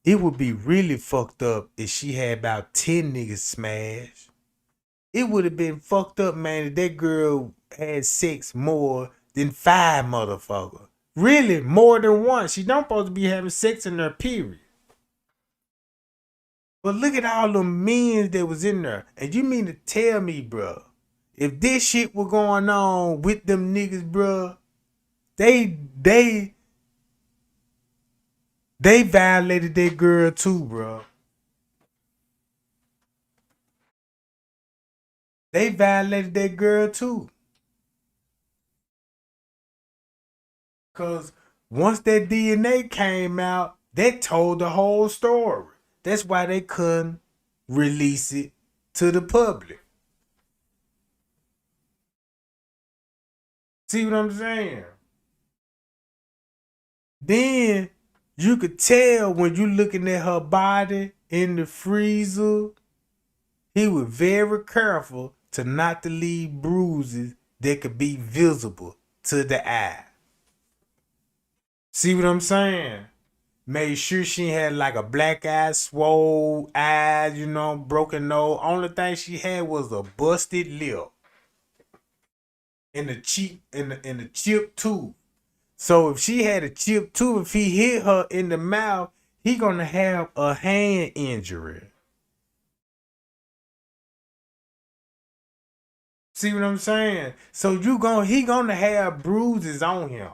It would be really fucked up if she had about 10 niggas smashed. It would have been fucked up, man, if that girl had sex more than 5 motherfuckers. Really, more than one. She don't supposed to be having sex in her period. But look at all the men that was in there. And you mean to tell me, bro, if this shit was going on with them niggas, bro, they violated that girl too, bro. They violated that girl too. Cause once that DNA came out, that told the whole story. That's why they couldn't release it to the public. See what I'm saying? Then you could tell when you looking at her body in the freezer, he was very careful to not to leave bruises that could be visible to the eye. See what I'm saying? Made sure she had like a black eye, swole eyes, broken nose. Only thing she had was a busted lip and the cheek and the chip tooth. So if she had a chip tooth, if he hit her in the mouth, he gonna have a hand injury. See what I'm saying? So he gonna have bruises on him.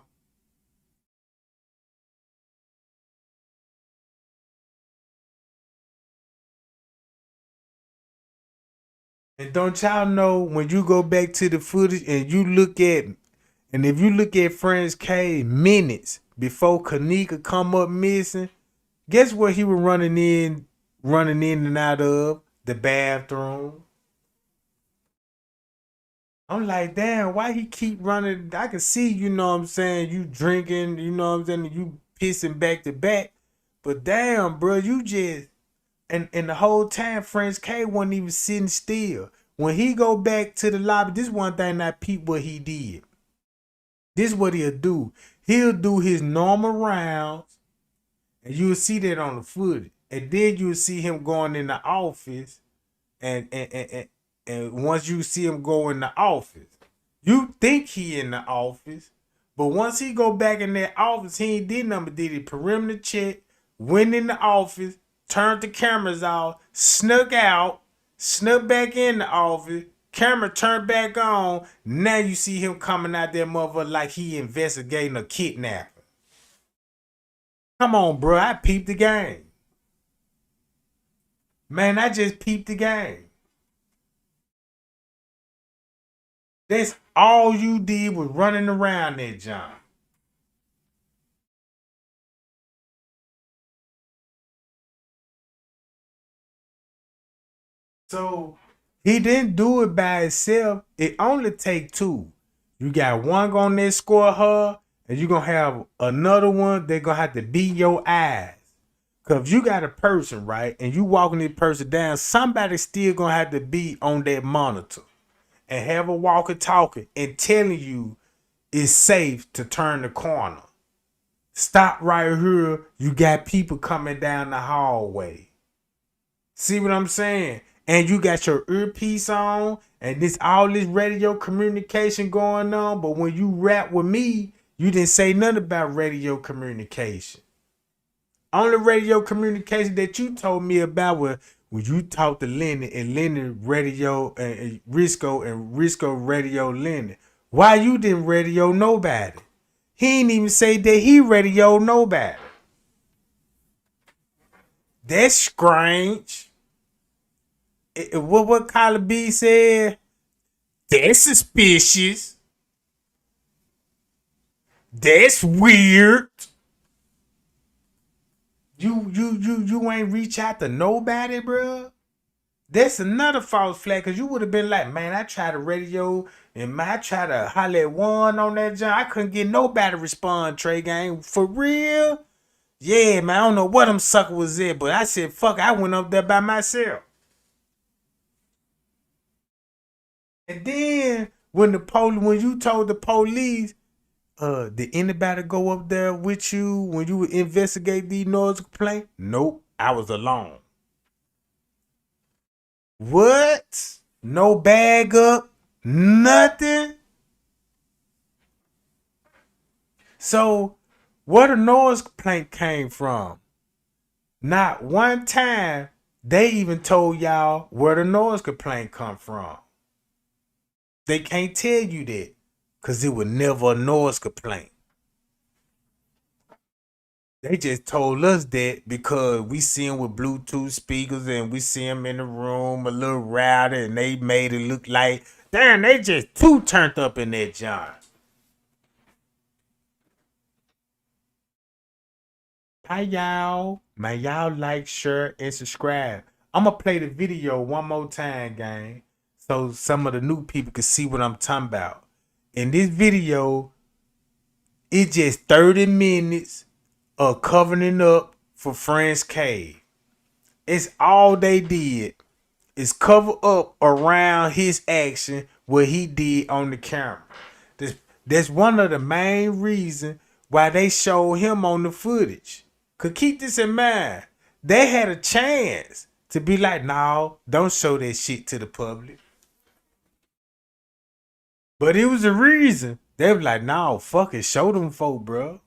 And don't y'all know when you go back to the footage and if you look at Franz K minutes before Kenneka come up missing, guess what he was running in and out of? The bathroom. I'm like, damn, why he keep running? I can see, you know what I'm saying, you drinking, you know what I'm saying, you pissing back to back. But damn, bro, you just and the whole time Franz K wasn't even sitting still. When he go back to the lobby, this one thing I peep what he did. This what he'll do. He'll do his normal rounds, and you'll see that on the footage. And then you'll see him going in the office, and once you see him go in the office, you think he in the office, but once he go back in that office, he ain't did nothing but did a perimeter check, went in the office, turned the cameras off, snuck out, snuck back in the office, camera turned back on. Now you see him coming out there motherfucker like he investigating a kidnapping. Come on, bro. I peeped the game. Man, I just peeped the game. That's all you did was running around that John. So he didn't do it by himself. It only take two. You got one gonna escort her, and you gonna have another one that gonna have to be your eyes. Cause if you got a person, right, and you walking this person down, somebody still gonna have to be on that monitor and have a walkie-talkie and telling you it's safe to turn the corner. Stop right here. You got people coming down the hallway. See what I'm saying? And you got your earpiece on, and all this radio communication going on. But when you rap with me, you didn't say nothing about radio communication. Only radio communication that you told me about was when you talked to Lenny and Lenny radio and Risco radio Lenny. Why you didn't radio nobody? He ain't even say that he radio nobody. That's strange. What Kyla B said? That's suspicious. That's weird. You ain't reach out to nobody, bro. That's another false flag, because you would have been like, man, I tried the radio and I tried to holler at one on that job. I couldn't get nobody to respond, Trey Gang. For real? Yeah, man, I don't know what them sucker was at, but I said, fuck, I went up there by myself. And then when you told the police, did anybody go up there with you when you would investigate these noise complaints? Nope, I was alone. What? No bag up? Nothing? So, where the noise complaint came from? Not one time They even told y'all where the noise complaint come from. They can't tell you that because it was never a noise complaint. They just told us that because we see them with Bluetooth speakers and we see them in the room a little rowdy and they made it look like, damn, they just too turned up in that joint. Hi, y'all. Man, y'all like, share, and subscribe. I'm going to play the video one more time, gang, so some of the new people can see what I'm talking about. In this video, it's just 30 minutes of covering up for Franz Cave. It's all they did is cover up around his action, what he did on the camera. That's one of the main reasons why they showed him on the footage. Cause keep this in mind, they had a chance to be like, no, don't show that shit to the public. But it was a reason. They were like, no, fuck it, show them folk, bro.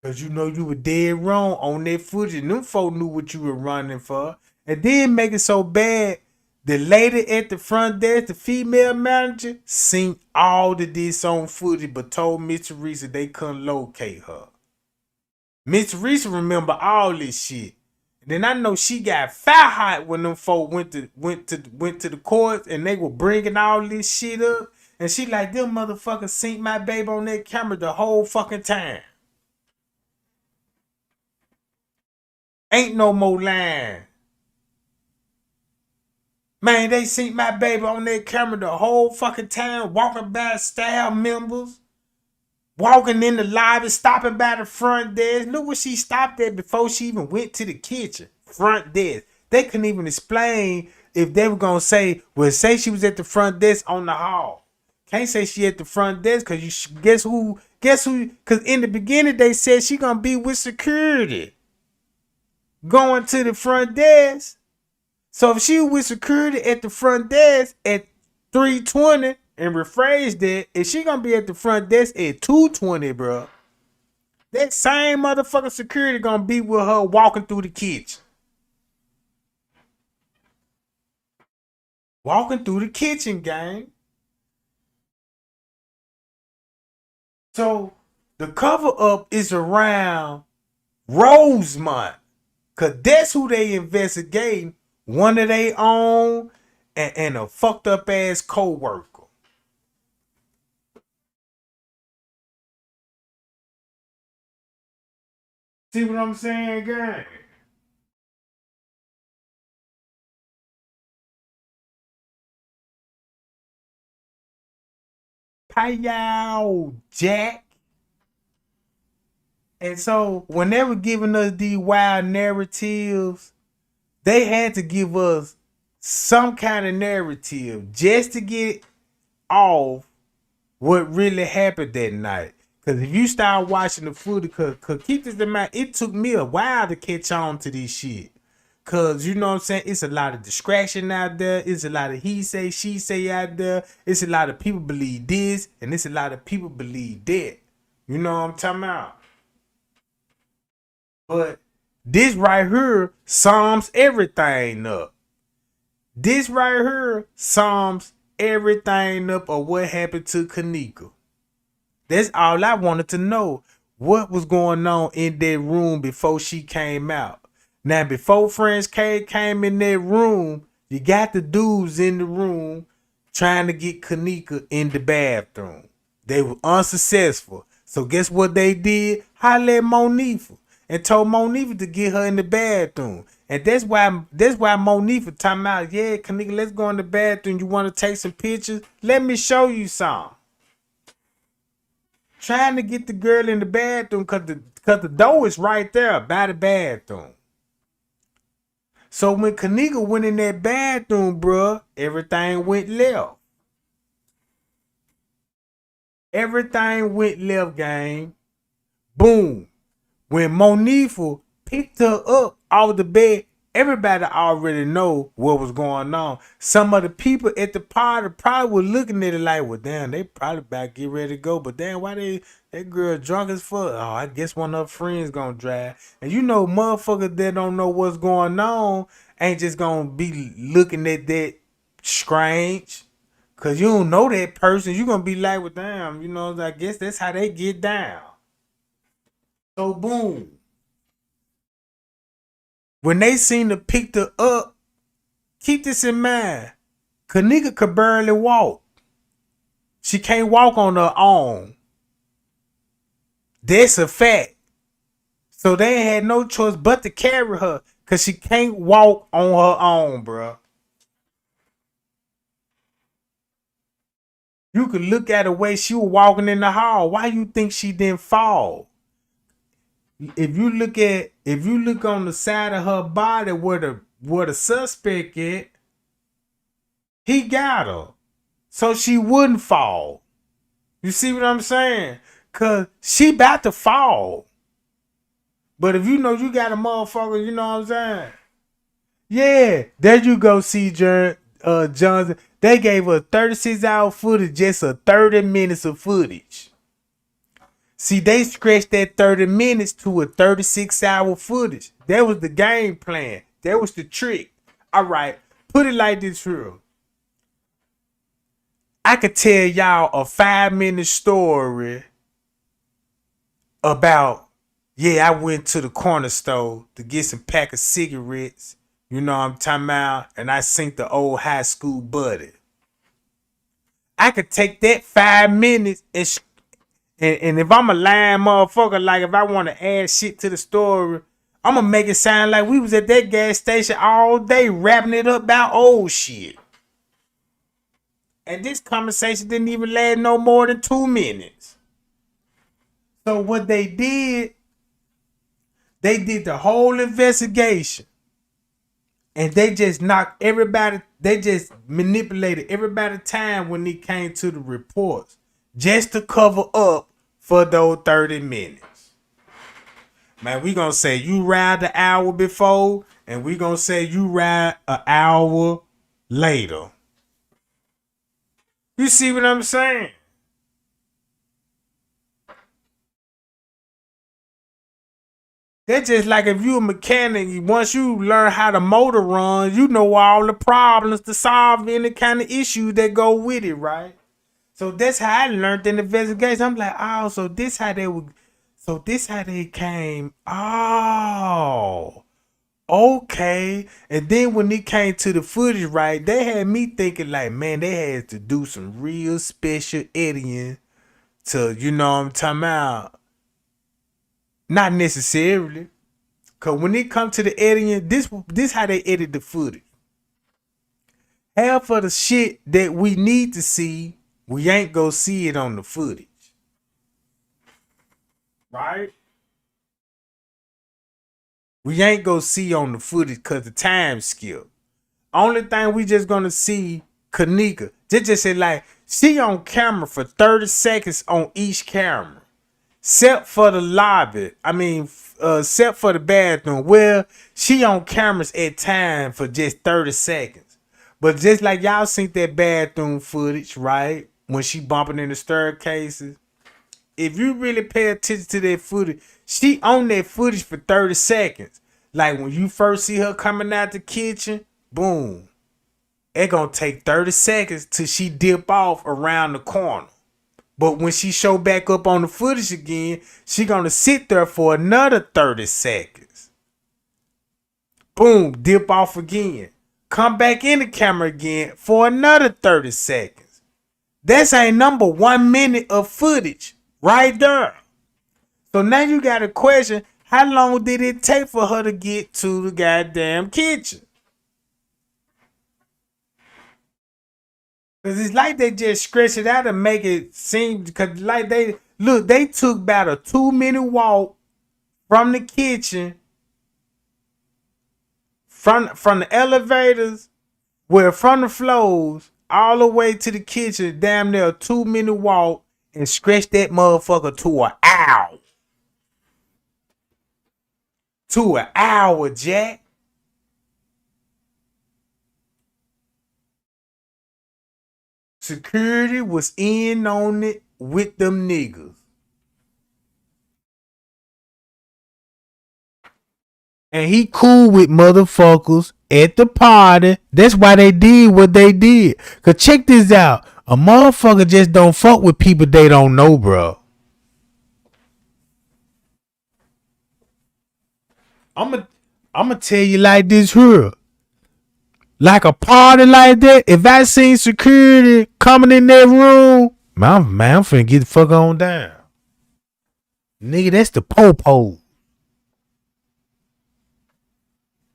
Cause you know you were dead wrong on that footage. And them folk knew what you were running for. And then make it so bad, the lady at the front desk, the female manager, seen all of this on footage, but told Miss Teresa they couldn't locate her. Miss Teresa remember all this shit. And then I know she got fire hot when them folk went to the courts and they were bringing all this shit up. And she like, them motherfuckers seen my baby on that camera the whole fucking time. Ain't no more lying. Man, they seen my baby on that camera the whole fucking time, walking by staff members, walking in the lobby, stopping by the front desk. Look where she stopped at before she even went to the kitchen. Front desk. They couldn't even explain if they were gonna say, well, say she was at the front desk on the hall. Can't say she at the front desk because you guess who? Because in the beginning they said she gonna be with security. Going to the front desk. So if she was with security at the front desk at 3:20 and rephrase that, if she gonna be at the front desk at 2:20, bro, that same motherfucking security gonna be with her walking through the kitchen. Walking through the kitchen, gang. So the cover up is around Rosemont. Cause that's who they investigating. One of their own and a fucked up ass co-worker. See what I'm saying, gang? Hi, Jack. And so when they were giving us these wild narratives, they had to give us some kind of narrative just to get off what really happened that night. Because if you start watching the footage, cause keep this in mind, it took me a while to catch on to this shit. Cause you know what I'm saying? It's a lot of distraction out there. It's a lot of he say, she say out there. It's a lot of people believe this, and it's a lot of people believe that. You know what I'm talking about? But this right here sums everything up. This right here sums everything up of what happened to Kenneka. That's all I wanted to know. What was going on in that room before she came out? Now, before Franz came in that room, you got the dudes in the room trying to get Kenneka in the bathroom. They were unsuccessful. So guess what they did? Holler at Monifa and told Monifa to get her in the bathroom. And that's why Monifa talking about, yeah, Kenneka, let's go in the bathroom. You want to take some pictures? Let me show you some. Trying to get the girl in the bathroom because the door is right there by the bathroom. So when Kenneka went in that bathroom, bruh, everything went left. Everything went left, gang. Boom. When Monifa picked her up out of the bed, everybody already know what was going on. Some of the people at the party probably were looking at it like, well, damn, they probably about to get ready to go. But damn, why that girl drunk as fuck? Oh, I guess one of her friends gonna drive. And you know, motherfuckers that don't know what's going on ain't just gonna be looking at that strange. Cause you don't know that person. You gonna be like, well, damn, you know, I guess that's how they get down. So boom. When they seen her picked her up, keep this in mind. Kenneka could barely walk. She can't walk on her own. That's a fact. So they ain't had no choice but to carry her. Cause she can't walk on her own, bro. You could look at the way she was walking in the hall. Why you think she didn't fall? If you look on the side of her body where the suspect at, he got her. So she wouldn't fall. You see what I'm saying? Cause she about to fall. But if you know you got a motherfucker, you know what I'm saying? Yeah, there you go, C. Johnson. They gave her 36-hour footage, just a 30 minutes of footage. See, they stretched that 30 minutes to a 36-hour footage. That was the game plan. That was the trick. All right, put it like this here. I could tell y'all a 5-minute story about, yeah, I went to the corner store to get some pack of cigarettes. You know what I'm talking about? And I seen the old high school buddy. I could take that 5 minutes and if I'm a lying motherfucker, like if I want to add shit to the story, I'm gonna make it sound like we was at that gas station all day rapping it up about old shit. And this conversation didn't even last no more than 2 minutes. So what they did the whole investigation. And they just knocked everybody, they just manipulated everybody's time when it came to the reports. Just to cover up for those 30 minutes. Man, we gonna say you ride the hour before, and we gonna say you ride an hour later. You see what I'm saying? That's just like if you a mechanic, once you learn how the motor runs, you know all the problems to solve any kind of issue that go with it, right? So that's how I learned in the investigation. I'm like, oh, so this how they came. Oh, okay. And then when it came to the footage, right, they had me thinking like, man, they had to do some real special editing to, you know what I'm talking about. Not necessarily. Cause when it comes to the editing, this how they edit the footage. Half of the shit that we need to see, we ain't gonna see it on the footage. Right? We ain't gonna see on the footage cause the time skip. Only thing we just gonna see Kenneka. Just say like she on camera for 30 seconds on each camera. Except for the lobby. Except for the bathroom. Well, she on cameras at time for just 30 seconds. But just like y'all seen that bathroom footage, right? When she bumping in the staircases. If you really pay attention to that footage, she on that footage for 30 seconds. Like when you first see her coming out the kitchen, boom. It gonna take 30 seconds till she dip off around the corner. But when she show back up on the footage again, she gonna sit there for another 30 seconds. Boom, dip off again. Come back in the camera again for another 30 seconds. That's a number 1 minute of footage right there. So now you got a question, how long did it take for her to get to the goddamn kitchen? Cause it's like they just stretch it out and make it seem, cause like they took about a 2-minute walk from the kitchen, from the elevators, from the floors, all the way to the kitchen, damn near a 2-minute walk, and stretch that motherfucker to an hour. To an hour, Jack. Security was in on it with them niggas. And he cool with motherfuckers at the party. That's why they did what they did. Cause check this out. A motherfucker just don't fuck with people they don't know, bro. I'ma tell you like this here. Like a party like that, if I seen security coming in that room, man, I'm finna get the fuck on down. Nigga, that's the po-po.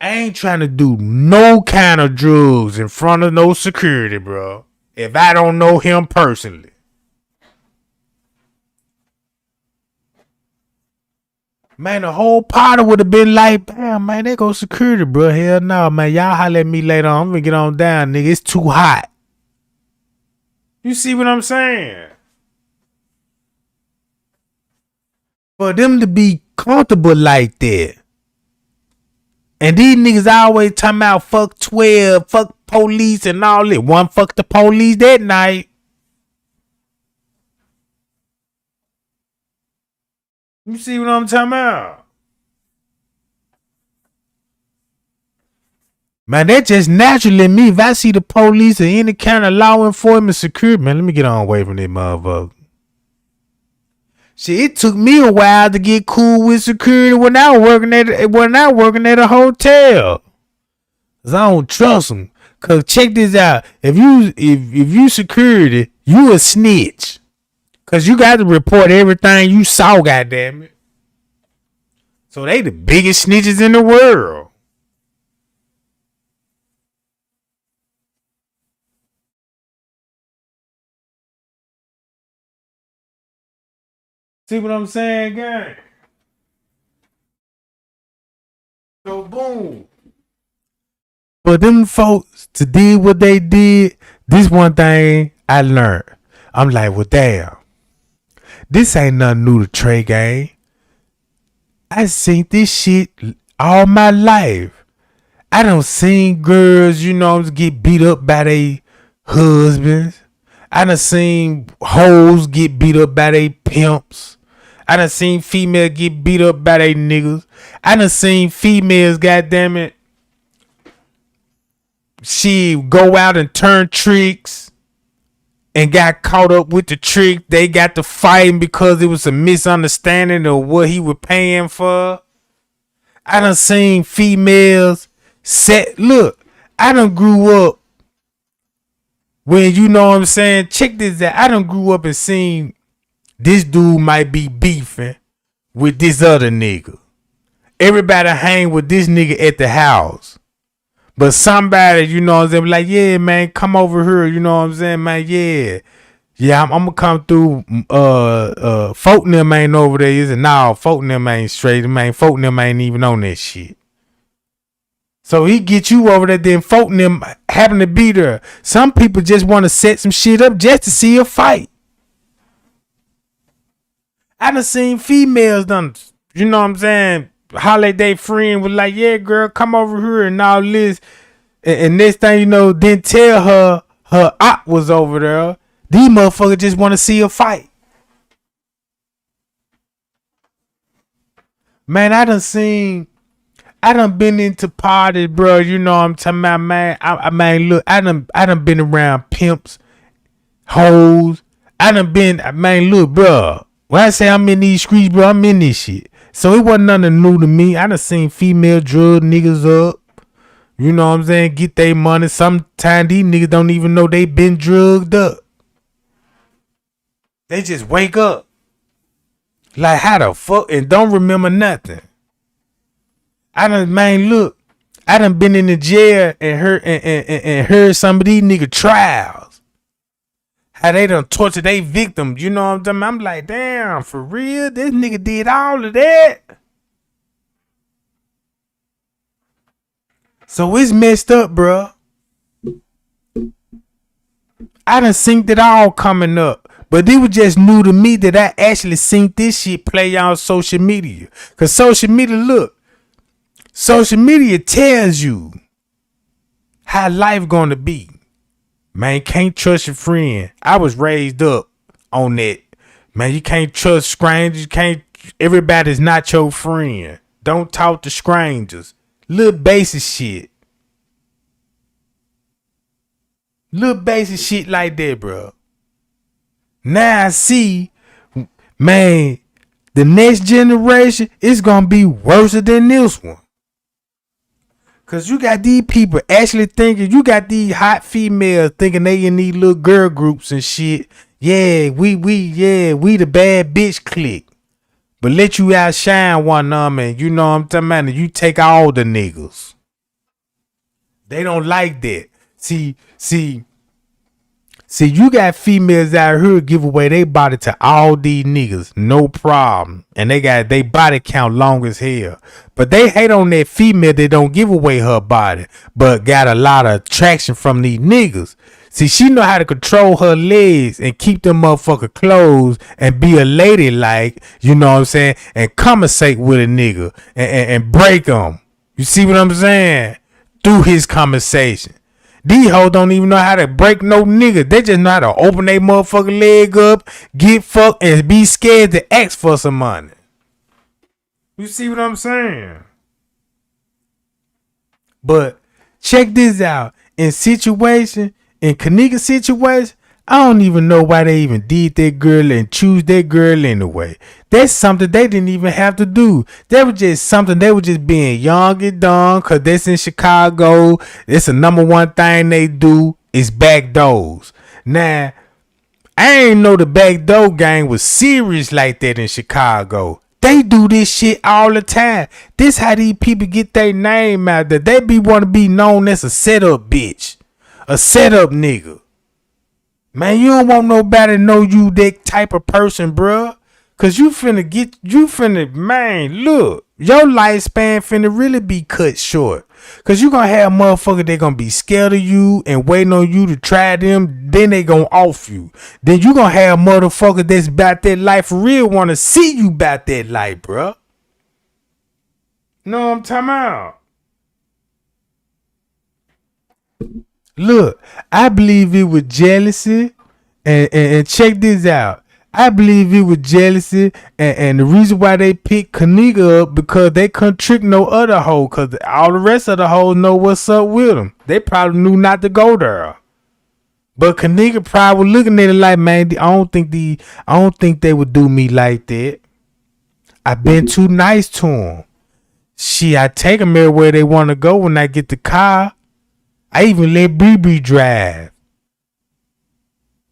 I ain't trying to do no kind of drugs in front of no security, bro. If I don't know him personally. Man, the whole party would have been like, damn, man, there go security, bro. Hell no, man. Y'all holler at me later on. I'm gonna get on down, nigga. It's too hot. You see what I'm saying? For them to be comfortable like that. And these niggas always talking about fuck 12, fuck police and all that. One fuck the police that night. You see what I'm talking about? Man, that just naturally me. If I see the police or any kind of law enforcement security, man, let me get on away from this motherfucker. Shit, it took me a while to get cool with security when I was working at a hotel. Cause I don't trust them. Cause check this out. If you security, you a snitch. Cause you got to report everything you saw, goddammit. So they the biggest snitches in the world. See what I'm saying, gang? So boom. For them folks to do what they did, this one thing I learned. I'm like, well, damn. This ain't nothing new to Trey Gang. I seen this shit all my life. I done seen girls, get beat up by their husbands. I done seen hoes get beat up by their pimps. I done seen females get beat up by they niggas. I done seen females, goddammit, she go out and turn tricks and got caught up with the trick. They got to fighting because it was a misunderstanding of what he was paying for. I done seen females look, I done grew up when, you know what I'm saying, check this out. I done grew up and seen this dude might be beefing with this other nigga. Everybody hang with this nigga at the house. But somebody, you know what I'm saying, like, yeah, man, come over here, you know what I'm saying, man, yeah. Yeah, I'm gonna come through. Folk and them ain't over there, is it? Nah, folk and them ain't straight, man. Folk and them ain't even on that shit. So he get you over there, then folk and them happen to be there. Some people just want to set some shit up just to see a fight. I done seen females you know what I'm saying, holler at their friend was like, yeah, girl, come over here and all this. And next thing you know, didn't tell her op was over there. These motherfuckers just want to see a fight. Man, I done been into parties, bro. You know what I'm talking about, man. I mean, look, I done been around pimps, hoes. I done been, man, look, bro. When I say I'm in these streets, bro, I'm in this shit. So it wasn't nothing new to me. I done seen female drug niggas up. You know what I'm saying? Get their money. Sometimes these niggas don't even know they been drugged up. They just wake up. Like, how the fuck? And don't remember nothing. I done been in the jail and heard some of these nigga trials. How they done torture their victims, you know what I'm talking about? I'm like, damn, for real? This nigga did all of that? So it's messed up, bro. I done seen it all coming up. But it was just new to me that I actually seen this shit play on social media. Because social media tells you how life gonna be. Man, you can't trust your friend. I was raised up on that. Man, you can't trust strangers. You can't. Everybody's not your friend. Don't talk to strangers. Little basic shit. Little basic shit like that, bro. Now I see, man, the next generation is gonna be worse than this one. Cause you got these people actually thinking, you got these hot females thinking they in these little girl groups and shit. Yeah, we the bad bitch clique. But let you outshine one of them, and you know what I'm talking about, and you take all the niggas. They don't like that. See, you got females out here give away their body to all these niggas, no problem. And they got their body count long as hell. But they hate on that female that don't give away her body, but got a lot of attraction from these niggas. See, she know how to control her legs and keep them motherfucker closed and be a lady like, you know what I'm saying, and conversate with a nigga and break them. You see what I'm saying? Through his conversation. These hoes don't even know how to break no nigga. They just know how to open their motherfucking leg up, get fucked, and be scared to ask for some money. You see what I'm saying? But check this out. In Kenneka situation, I don't even know why they even did that girl and choose that girl anyway. That's something they didn't even have to do. That was just something they were just being young and dumb, cause that's in Chicago. It's the number one thing they do is back doors. Now, I ain't know the back door gang was serious like that in Chicago. They do this shit all the time. This how these people get their name out there. They want to be known as a setup bitch. A setup nigga. Man, you don't want nobody to know you that type of person, bruh. Cause man, look, your lifespan finna really be cut short. Cause you gonna have motherfuckers that gonna be scared of you and waiting on you to try them. Then they gonna off you. Then you gonna have motherfuckers that's about that life for real wanna see you about that life, bruh. Know what I'm talking about? Look, I believe it was jealousy, and check this out. I believe it was jealousy, and the reason why they picked Kenneka up because they couldn't trick no other hoe, cause all the rest of the hoes know what's up with them. They probably knew not to go there, but Kenneka probably was looking at it like, man, I don't think they would do me like that. I've been too nice to them. Shit, I take them everywhere they want to go when I get the car. I even let BB drive.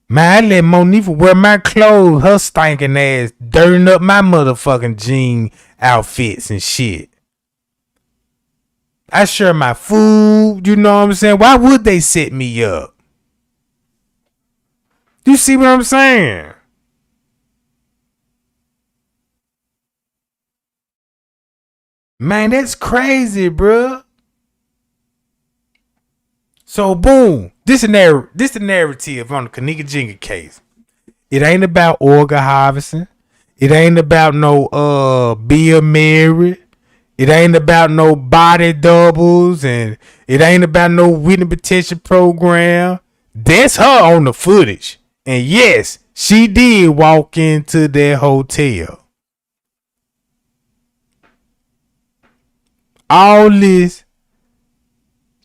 Man, I let Monifa wear my clothes, her stinking ass, dirtying up my motherfucking jean outfits and shit. I share my food, you know what I'm saying? Why would they set me up? You see what I'm saying? Man, that's crazy, bruh. So boom, this the narrative on the Kenneka Jenkins case. It ain't about organ harvesting. It ain't about no Bill Mary. It ain't about no body doubles, and it ain't about no witness protection program. That's her on the footage. And yes, she did walk into that hotel. All this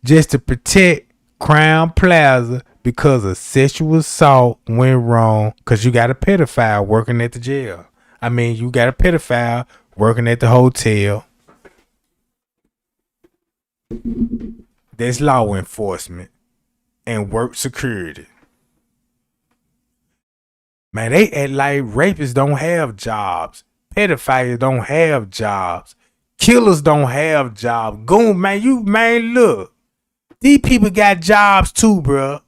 just to protect Crown Plaza because a sexual assault went wrong because you got a pedophile working at the jail. I mean, you got a pedophile working at the hotel. There's law enforcement and work security. Man, they act like rapists don't have jobs. Pedophiles don't have jobs. Killers don't have jobs. Goon, man, look. These people got jobs too, bro.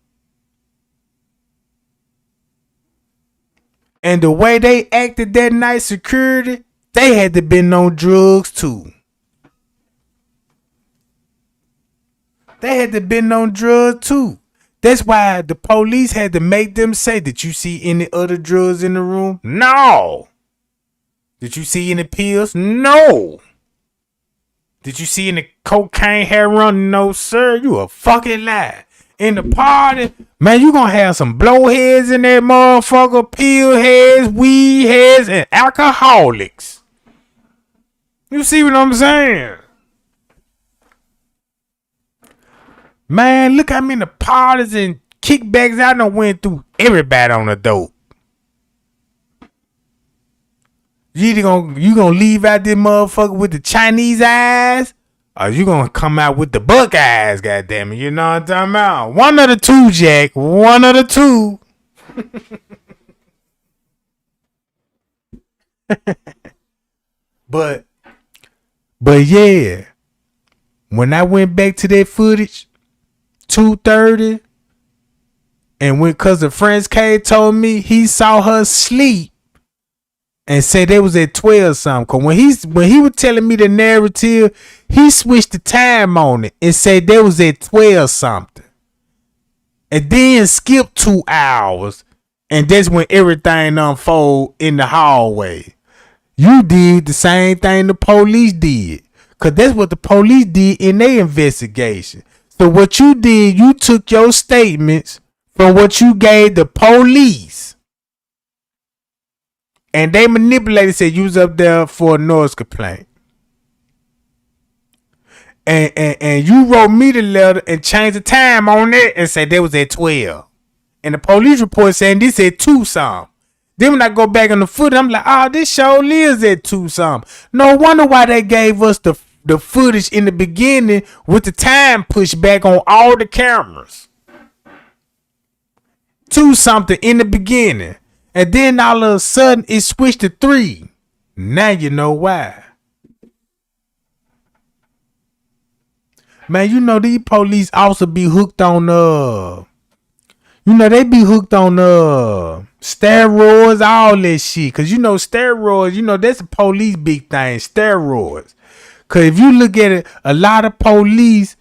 And the way they acted that night, security, they had to been on drugs too. They had to been on drugs too. That's why the police had to make them say, did you see any other drugs in the room? No. Did you see any pills? No. Did you see any cocaine, heroin? No, sir. You a fucking lie. in the party, man, you gonna have some blowheads in that motherfucker, pill heads, weed heads, and alcoholics. You see what I'm saying? Man, look how many parties and kickbacks I done went through. Everybody on the dope. You gonna leave out this motherfucker with the Chinese eyes, or you gonna come out with the buck eyes? Goddamn it, you know what I'm talking about? One of the two, Jack. One of the two. but yeah, when I went back to that footage, 2:30, and when cousin Franz K told me he saw her sleep. And said they was at 12 something. Cause when he was telling me the narrative, he switched the time on it and said they was at 12 something. And then skipped 2 hours. And that's when everything unfold in the hallway. You did the same thing the police did. Cause that's what the police did in their investigation. So what you did, you took your statements from what you gave the police. And they manipulated, said you was up there for a noise complaint. And you wrote me the letter and changed the time on it and said they was at 12. And the police report saying this at 2 something. Then when I go back on the footage, I'm like, oh, this show is at 2 something. No wonder why they gave us the footage in the beginning with the time pushed back on all the cameras. 2 something in the beginning. And then all of a sudden, it switched to 3. Now you know why. Man, you know these police also be hooked on they be hooked on steroids, all that shit. Cause you know steroids, that's a police big thing, steroids. Cause if you look at it, a lot of police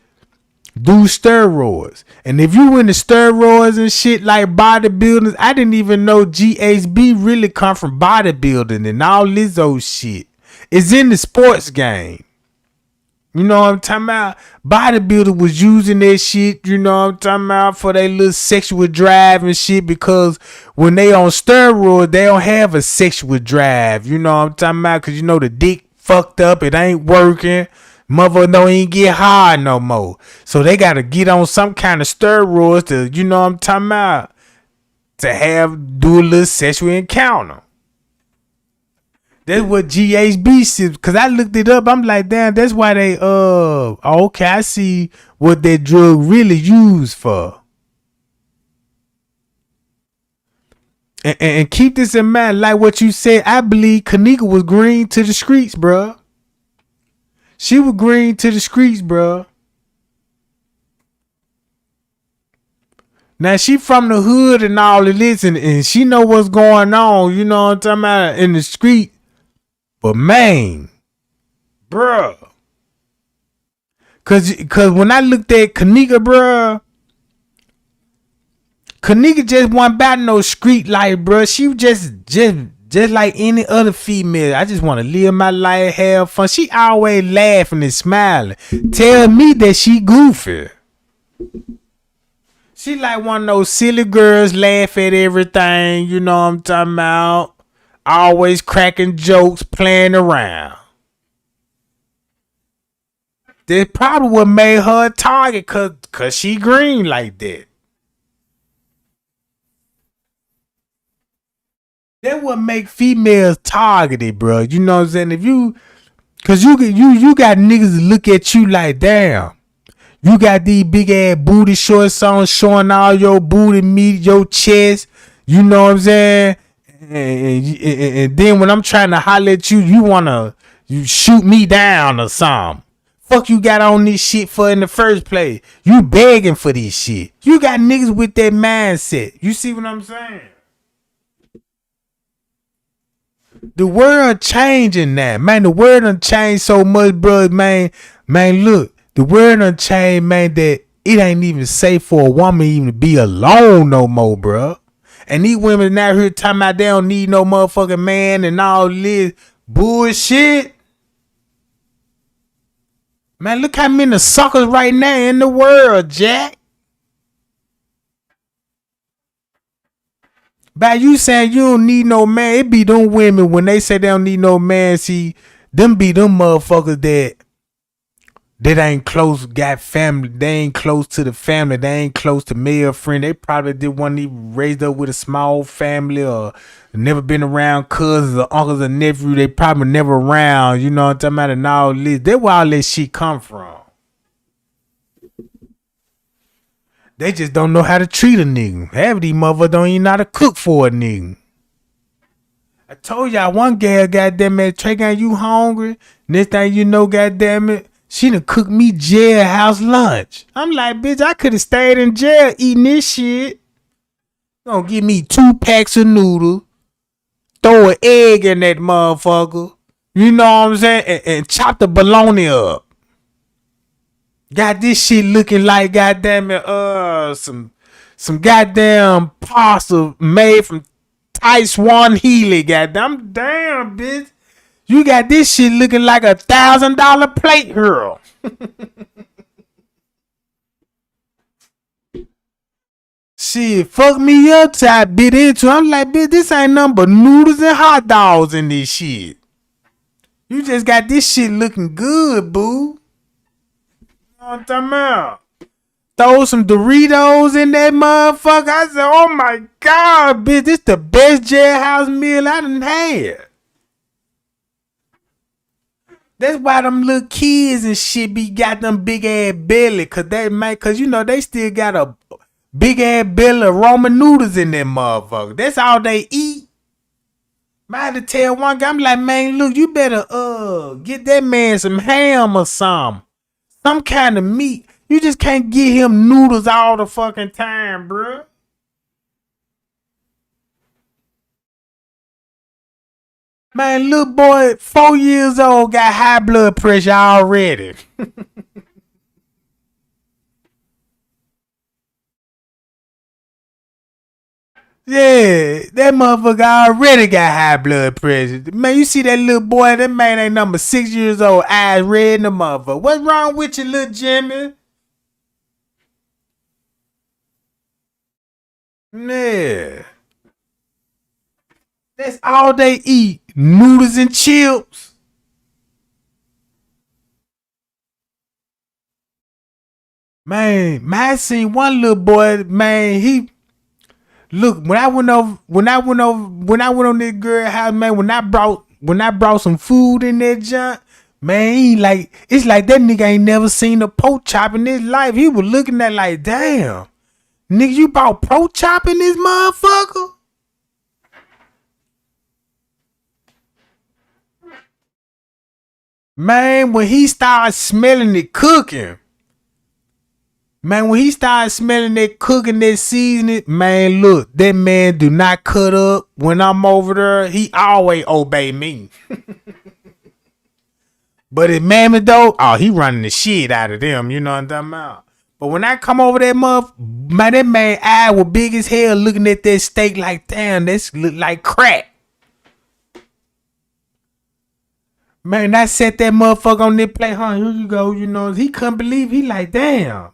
do steroids. And if you into steroids and shit like bodybuilders, I didn't even know GHB really come from bodybuilding and all this old shit. It's in the sports game. You know what I'm talking about? Bodybuilder was using that shit, you know what I'm talking about, for their little sexual drive and shit, because when they on steroids, they don't have a sexual drive. You know what I'm talking about? Because the dick fucked up, it ain't working. Mother don't even get hard no more. So they gotta get on some kind of steroids to, you know what I'm talking about, to do a little sexual encounter. That's what GHB is. Cause I looked it up. I'm like, damn, that's why they okay, I see what that drug really used for. And keep this in mind, like what you said, I believe Kenneka was green to the streets, bruh. She was green to the streets, bro. Now she from the hood and all of this, and she know what's going on, you know what I'm talking about, in the street. But man, bro, cause when I looked at Kenneka, bro, Kenneka just wasn't about no street life, bro. She was just like any other female. I just want to live my life, have fun. She always laughing and smiling. Tell me that she goofy. She like one of those silly girls, laugh at everything. You know what I'm talking about? Always cracking jokes, playing around. That's probably what made her a target, cause she green like that. That what make females targeted, bro. You know what I'm saying? If you, cause you got niggas that look at you like, damn, you got these big ass booty shorts on, showing all your booty meat, your chest. You know what I'm saying? And then when I'm trying to holler at you, you shoot me down or something. Fuck you got on this shit for in the first place? You begging for this shit. You got niggas with that mindset. You see what I'm saying? The world changing now, man. The world done changed so much, bro, man. Man, look, the world done changed, man, that it ain't even safe for a woman even to be alone no more, bro. And these women out here talking about they don't need no motherfucking man and all this bullshit. Man, look how many suckers right now in the world, Jack. By you saying you don't need no man, it be them women when they say they don't need no man. See, them be them motherfuckers that ain't close, got family. They ain't close to the family. They ain't close to male friend. They probably did one even raised up with a small family or never been around cousins or uncles or nephew. They probably never around. You know what I'm talking about? And all this. That's where all this shit come from. They just don't know how to treat a nigga. Half of these motherfuckers don't even know how to cook for a nigga. I told y'all one gal, goddamn it, Trey, got you hungry? Next thing you know, goddamn it, she done cooked me jailhouse lunch. I'm like, bitch, I could have stayed in jail eating this shit. Gonna give me 2 packs of noodles, throw an egg in that motherfucker. You know what I'm saying? And chop the bologna up. Got this shit looking like goddamn it, some goddamn pasta made from Taiwan Healy. Goddamn, damn bitch, you got this shit looking like $1,000 plate, girl. Shit, fuck me up till I bit into. I'm like, bitch, this ain't nothing but noodles and hot dogs in this shit. You just got this shit looking good, boo. You know what I'm talking about? Throw some Doritos in that motherfucker. I said, oh my God, bitch, this the best jailhouse meal I done had. That's why them little kids and shit be got them big ass belly. Cause you know they still got a big ass belly of Roman noodles in that motherfucker. That's all they eat. I had to tell one guy, I'm like, man, look, you better get that man some ham or some kind of meat. You just can't get him noodles all the fucking time, bruh. Man, little boy, 4 years old, got high blood pressure already. Yeah, that motherfucker already got high blood pressure. Man, you see that little boy, that man ain't number 6 years old, eyes red in the motherfucker. What's wrong with you, little Jimmy? Yeah. That's all they eat. Noodles and chips. Man, I seen one little boy, man, he look, when I went on this girl house, man, when I brought some food in that junk, man, it's like that nigga ain't never seen a pork chop in his life. He was looking at like, damn, nigga, you bought pork chop in this motherfucker? Man, when he started smelling it cooking, man, when he started smelling that cooking, that seasoning, man, look, that man do not cut up. When I'm over there, he always obey me. But his mammy though, oh, he running the shit out of them, you know what I'm talking about? But when I come over that man, that man eye was big as hell looking at that steak like, damn, this look like crack. Man, I set that motherfucker on that plate, huh? Here you go, you know. He couldn't believe, he like, damn.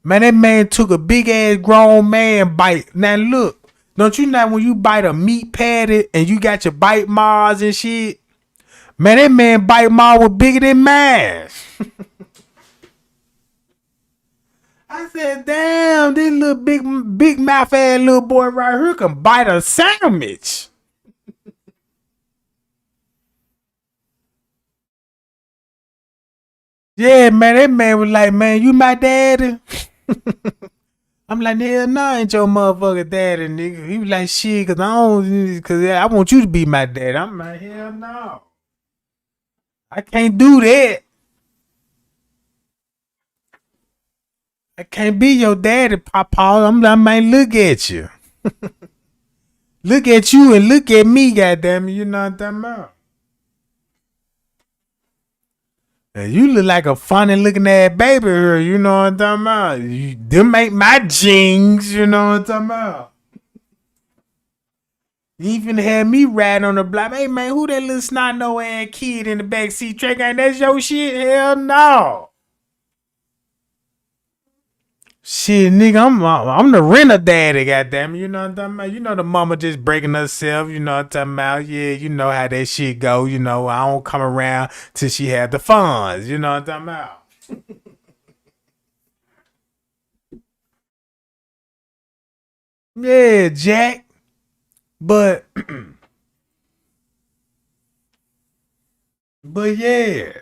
Man, that man took a big ass grown man bite. Now look, don't you know when you bite a meat patty and you got your bite marks and shit? Man, that man bite mark was bigger than mine. I said, damn, this little big mouth ass little boy right here can bite a sandwich. Yeah, man, that man was like, man, you my daddy? I'm like, hell no, I ain't your motherfucker daddy, nigga. He was like, shit, cause I want you to be my daddy. I'm like, hell no. I can't do that. I can't be your daddy, Papa. I'm like, man, look at you. Look at you and look at me, goddamn it. You know what I'm talking about? And you look like a funny looking ass baby here, you know what I'm talking about? Them ain't my jeans, you know what I'm talking about? You even had me riding on the block. Hey man, who that little snot no ass kid in the back seat? Trey, ain't that your shit? Hell no. Shit, nigga, I'm the renter daddy, goddamn. You know what I'm talking about? You know the mama just breaking herself. You know what I'm talking about? Yeah, you know how that shit go. You know I don't come around till she had the funds. You know what I'm talking about? Yeah, Jack. But but yeah.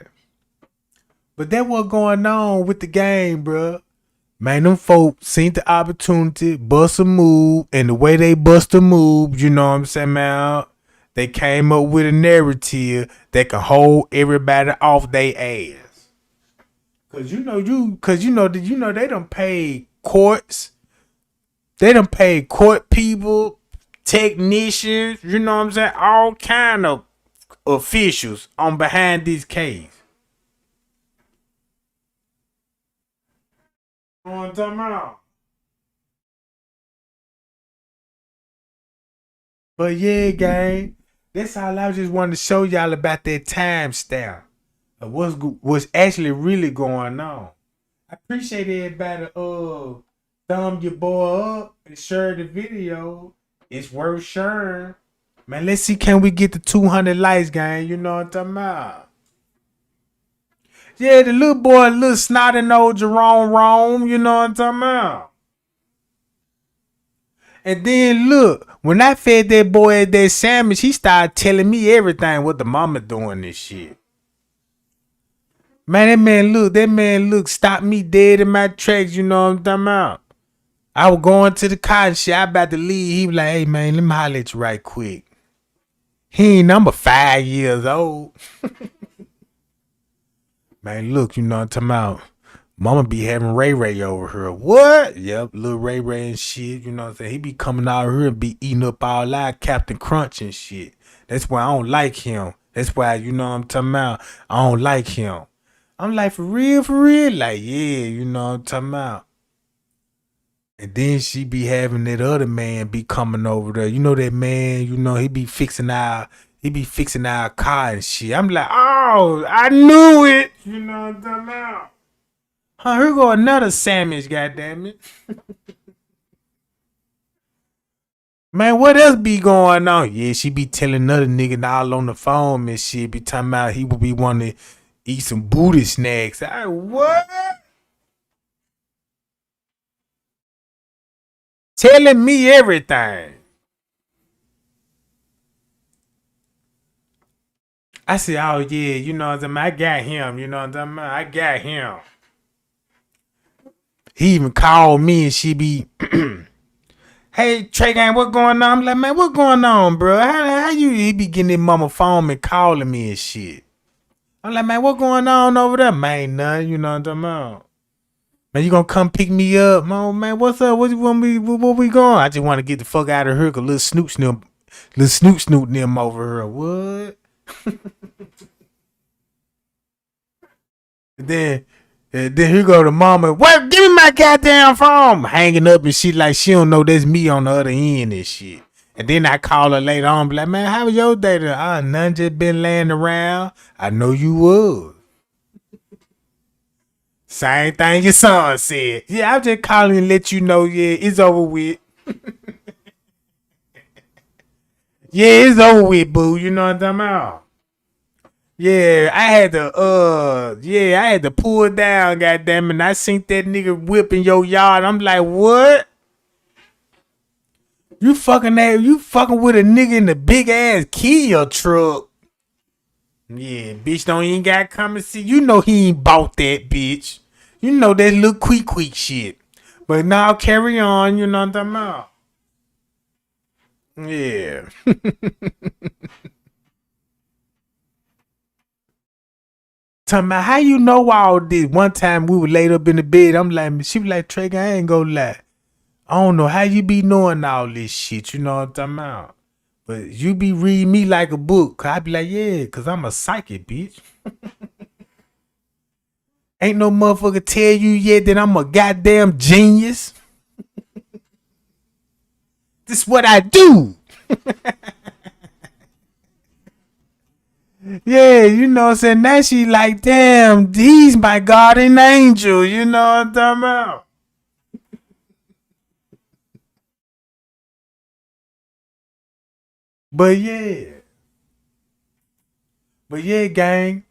But that what going on with the game, bruh. Man, them folk seen the opportunity, bust a move, and the way they bust a move, you know what I'm saying, man? They came up with a narrative that can hold everybody off their ass. Cause they done paid courts, they done paid court people, technicians, you know what I'm saying, all kind of officials on behind this case. You know what I'm talking about? But yeah, gang, that's all I just wanted to show y'all about that time stamp of what's actually really going on. I appreciate everybody thumb your boy up and share the video. It's worth sharing. Man, let's see, can we get the 200 likes, gang? You know what I'm talking about? Yeah, the little boy, little snotty nose Jerome Rome, you know what I'm talking about? And then look, when I fed that boy that sandwich, he started telling me everything what the mama doing this shit. Man, that man look, stopped me dead in my tracks, you know what I'm talking about? I was going to the car and shit, I about to leave. He was like, hey man, let me holler at you right quick. He ain't number 5 years old. Man, look, you know what I'm talking about? Mama be having Ray Ray over here. What? Yep, little Ray Ray and shit. You know what I'm saying? He be coming out here and be eating up all our Captain Crunch and shit. That's why I don't like him. That's why, you know what I'm talking about? I don't like him. I'm like, for real, for real? Like, yeah, you know what I'm talking about? And then she be having that other man be coming over there. You know that man, you know, he be fixing our car and shit. I'm like, oh, I knew it. You know what I'm talking about? Huh, here go another sandwich, goddammit. Man, what else be going on? Yeah, she be telling another nigga all on the phone and shit. Be talking about he would be wanting to eat some booty snacks. I what? Telling me everything. I said, oh yeah, you know what I'm talking about? I got him, you know what I'm talking about? I got him. He even called me and she be, hey Trey Gang, what going on? I'm like, man, what going on, bro? How you he be getting his mama phone and calling me and shit? I'm like, man, what going on over there? Man, nothing, you know what I'm talking about? Man, you gonna come pick me up? Man, what's up? What we going? I just want to get the fuck out of here, cause little snoot them over here. What? then here go the mama. What? Give me my goddamn phone. Hanging up and shit like she don't know that's me on the other end and shit. And then I call her later on, be like, man, how was your day? None, just been laying around. I know you was. Same thing your son said. Yeah, I'm just calling and let you know, yeah, it's over with. Yeah, it's over with, boo. You know what I'm talking about? Yeah, I had to pull down, goddamn it. And I seen that nigga whipping your yard. I'm like, what? You fucking with a nigga in the big ass Kia truck. Yeah, bitch don't even got to come and see. You know he ain't bought that, bitch. You know that little quick shit. But now carry on, you know what I'm talking about? Yeah. Talking about how you know all this. One time we were laid up in the bed. I'm like, she was like, Trey, I ain't gonna lie. I don't know how you be knowing all this shit. You know what I'm talking about? But you be reading me like a book. I be like, yeah, cause I'm a psychic, bitch. Ain't no motherfucker tell you yet that I'm a goddamn genius. This is what I do. Yeah, you know what I'm saying? Now she like, damn, he's my guardian angel. You know what I'm talking about? But yeah, gang.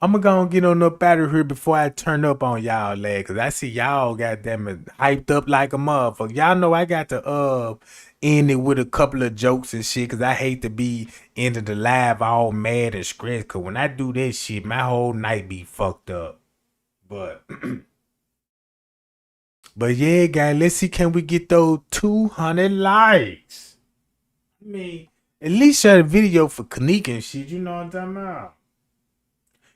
I'm gonna go and get on up out of here before I turn up on y'all, lad. Cause I see y'all goddamn it hyped up like a motherfucker. Y'all know I got to end it with a couple of jokes and shit. Cause I hate to be into the live all mad and stressed. Cause when I do that shit, my whole night be fucked up. But but yeah, guys, let's see, can we get those 200 likes? I mean, at least share the video for Kenneka and shit. You know what I'm talking about?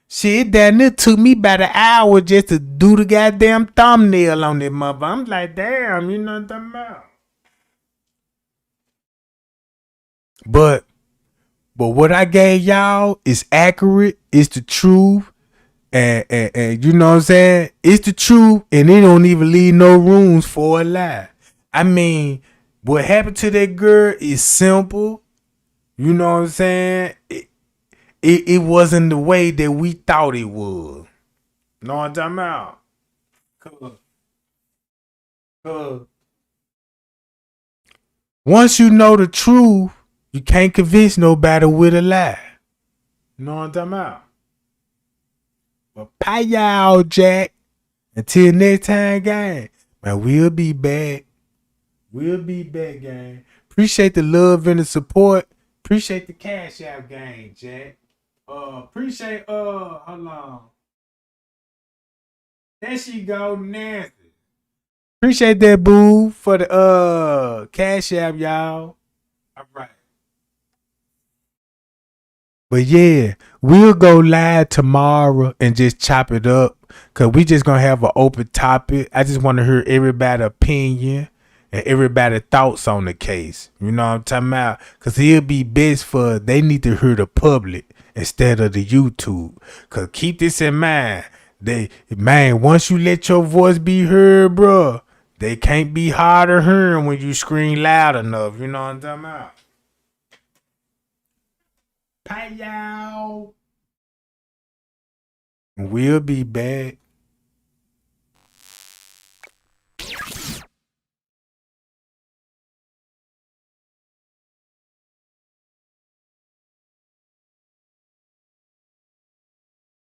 Shit, damn, it took me about an hour just to do the goddamn thumbnail on that mother. I'm like, damn, you know what I'm talking about? But what I gave y'all is accurate. It's the truth. And you know what I'm saying? It's the truth. And it don't even leave no rooms for a lie. I mean, what happened to that girl is simple. You know what I'm saying? It wasn't the way that we thought it was. Know what I'm talking about? Cause once you know the truth, you can't convince nobody with a lie. You know what I'm talking about? But pie y'all, Jack. Until next time, gang. Man, we'll be back. We'll be back, gang. Appreciate the love and the support. Appreciate the cash out, gang, Jack. Appreciate hold on. There she go, Nancy. Appreciate that, boo, for the cash app, y'all. All right. But yeah, we'll go live tomorrow and just chop it up. Cause we just gonna have an open topic. I just want to hear everybody's opinion and everybody's thoughts on the case. You know what I'm talking about? Cause it'll be best for they need to hear the public instead of the YouTube. Cause keep this in mind. Once you let your voice be heard, bro, they can't be hard to hear when you scream loud enough. You know what I'm talking about? Bye, y'all. We'll be back.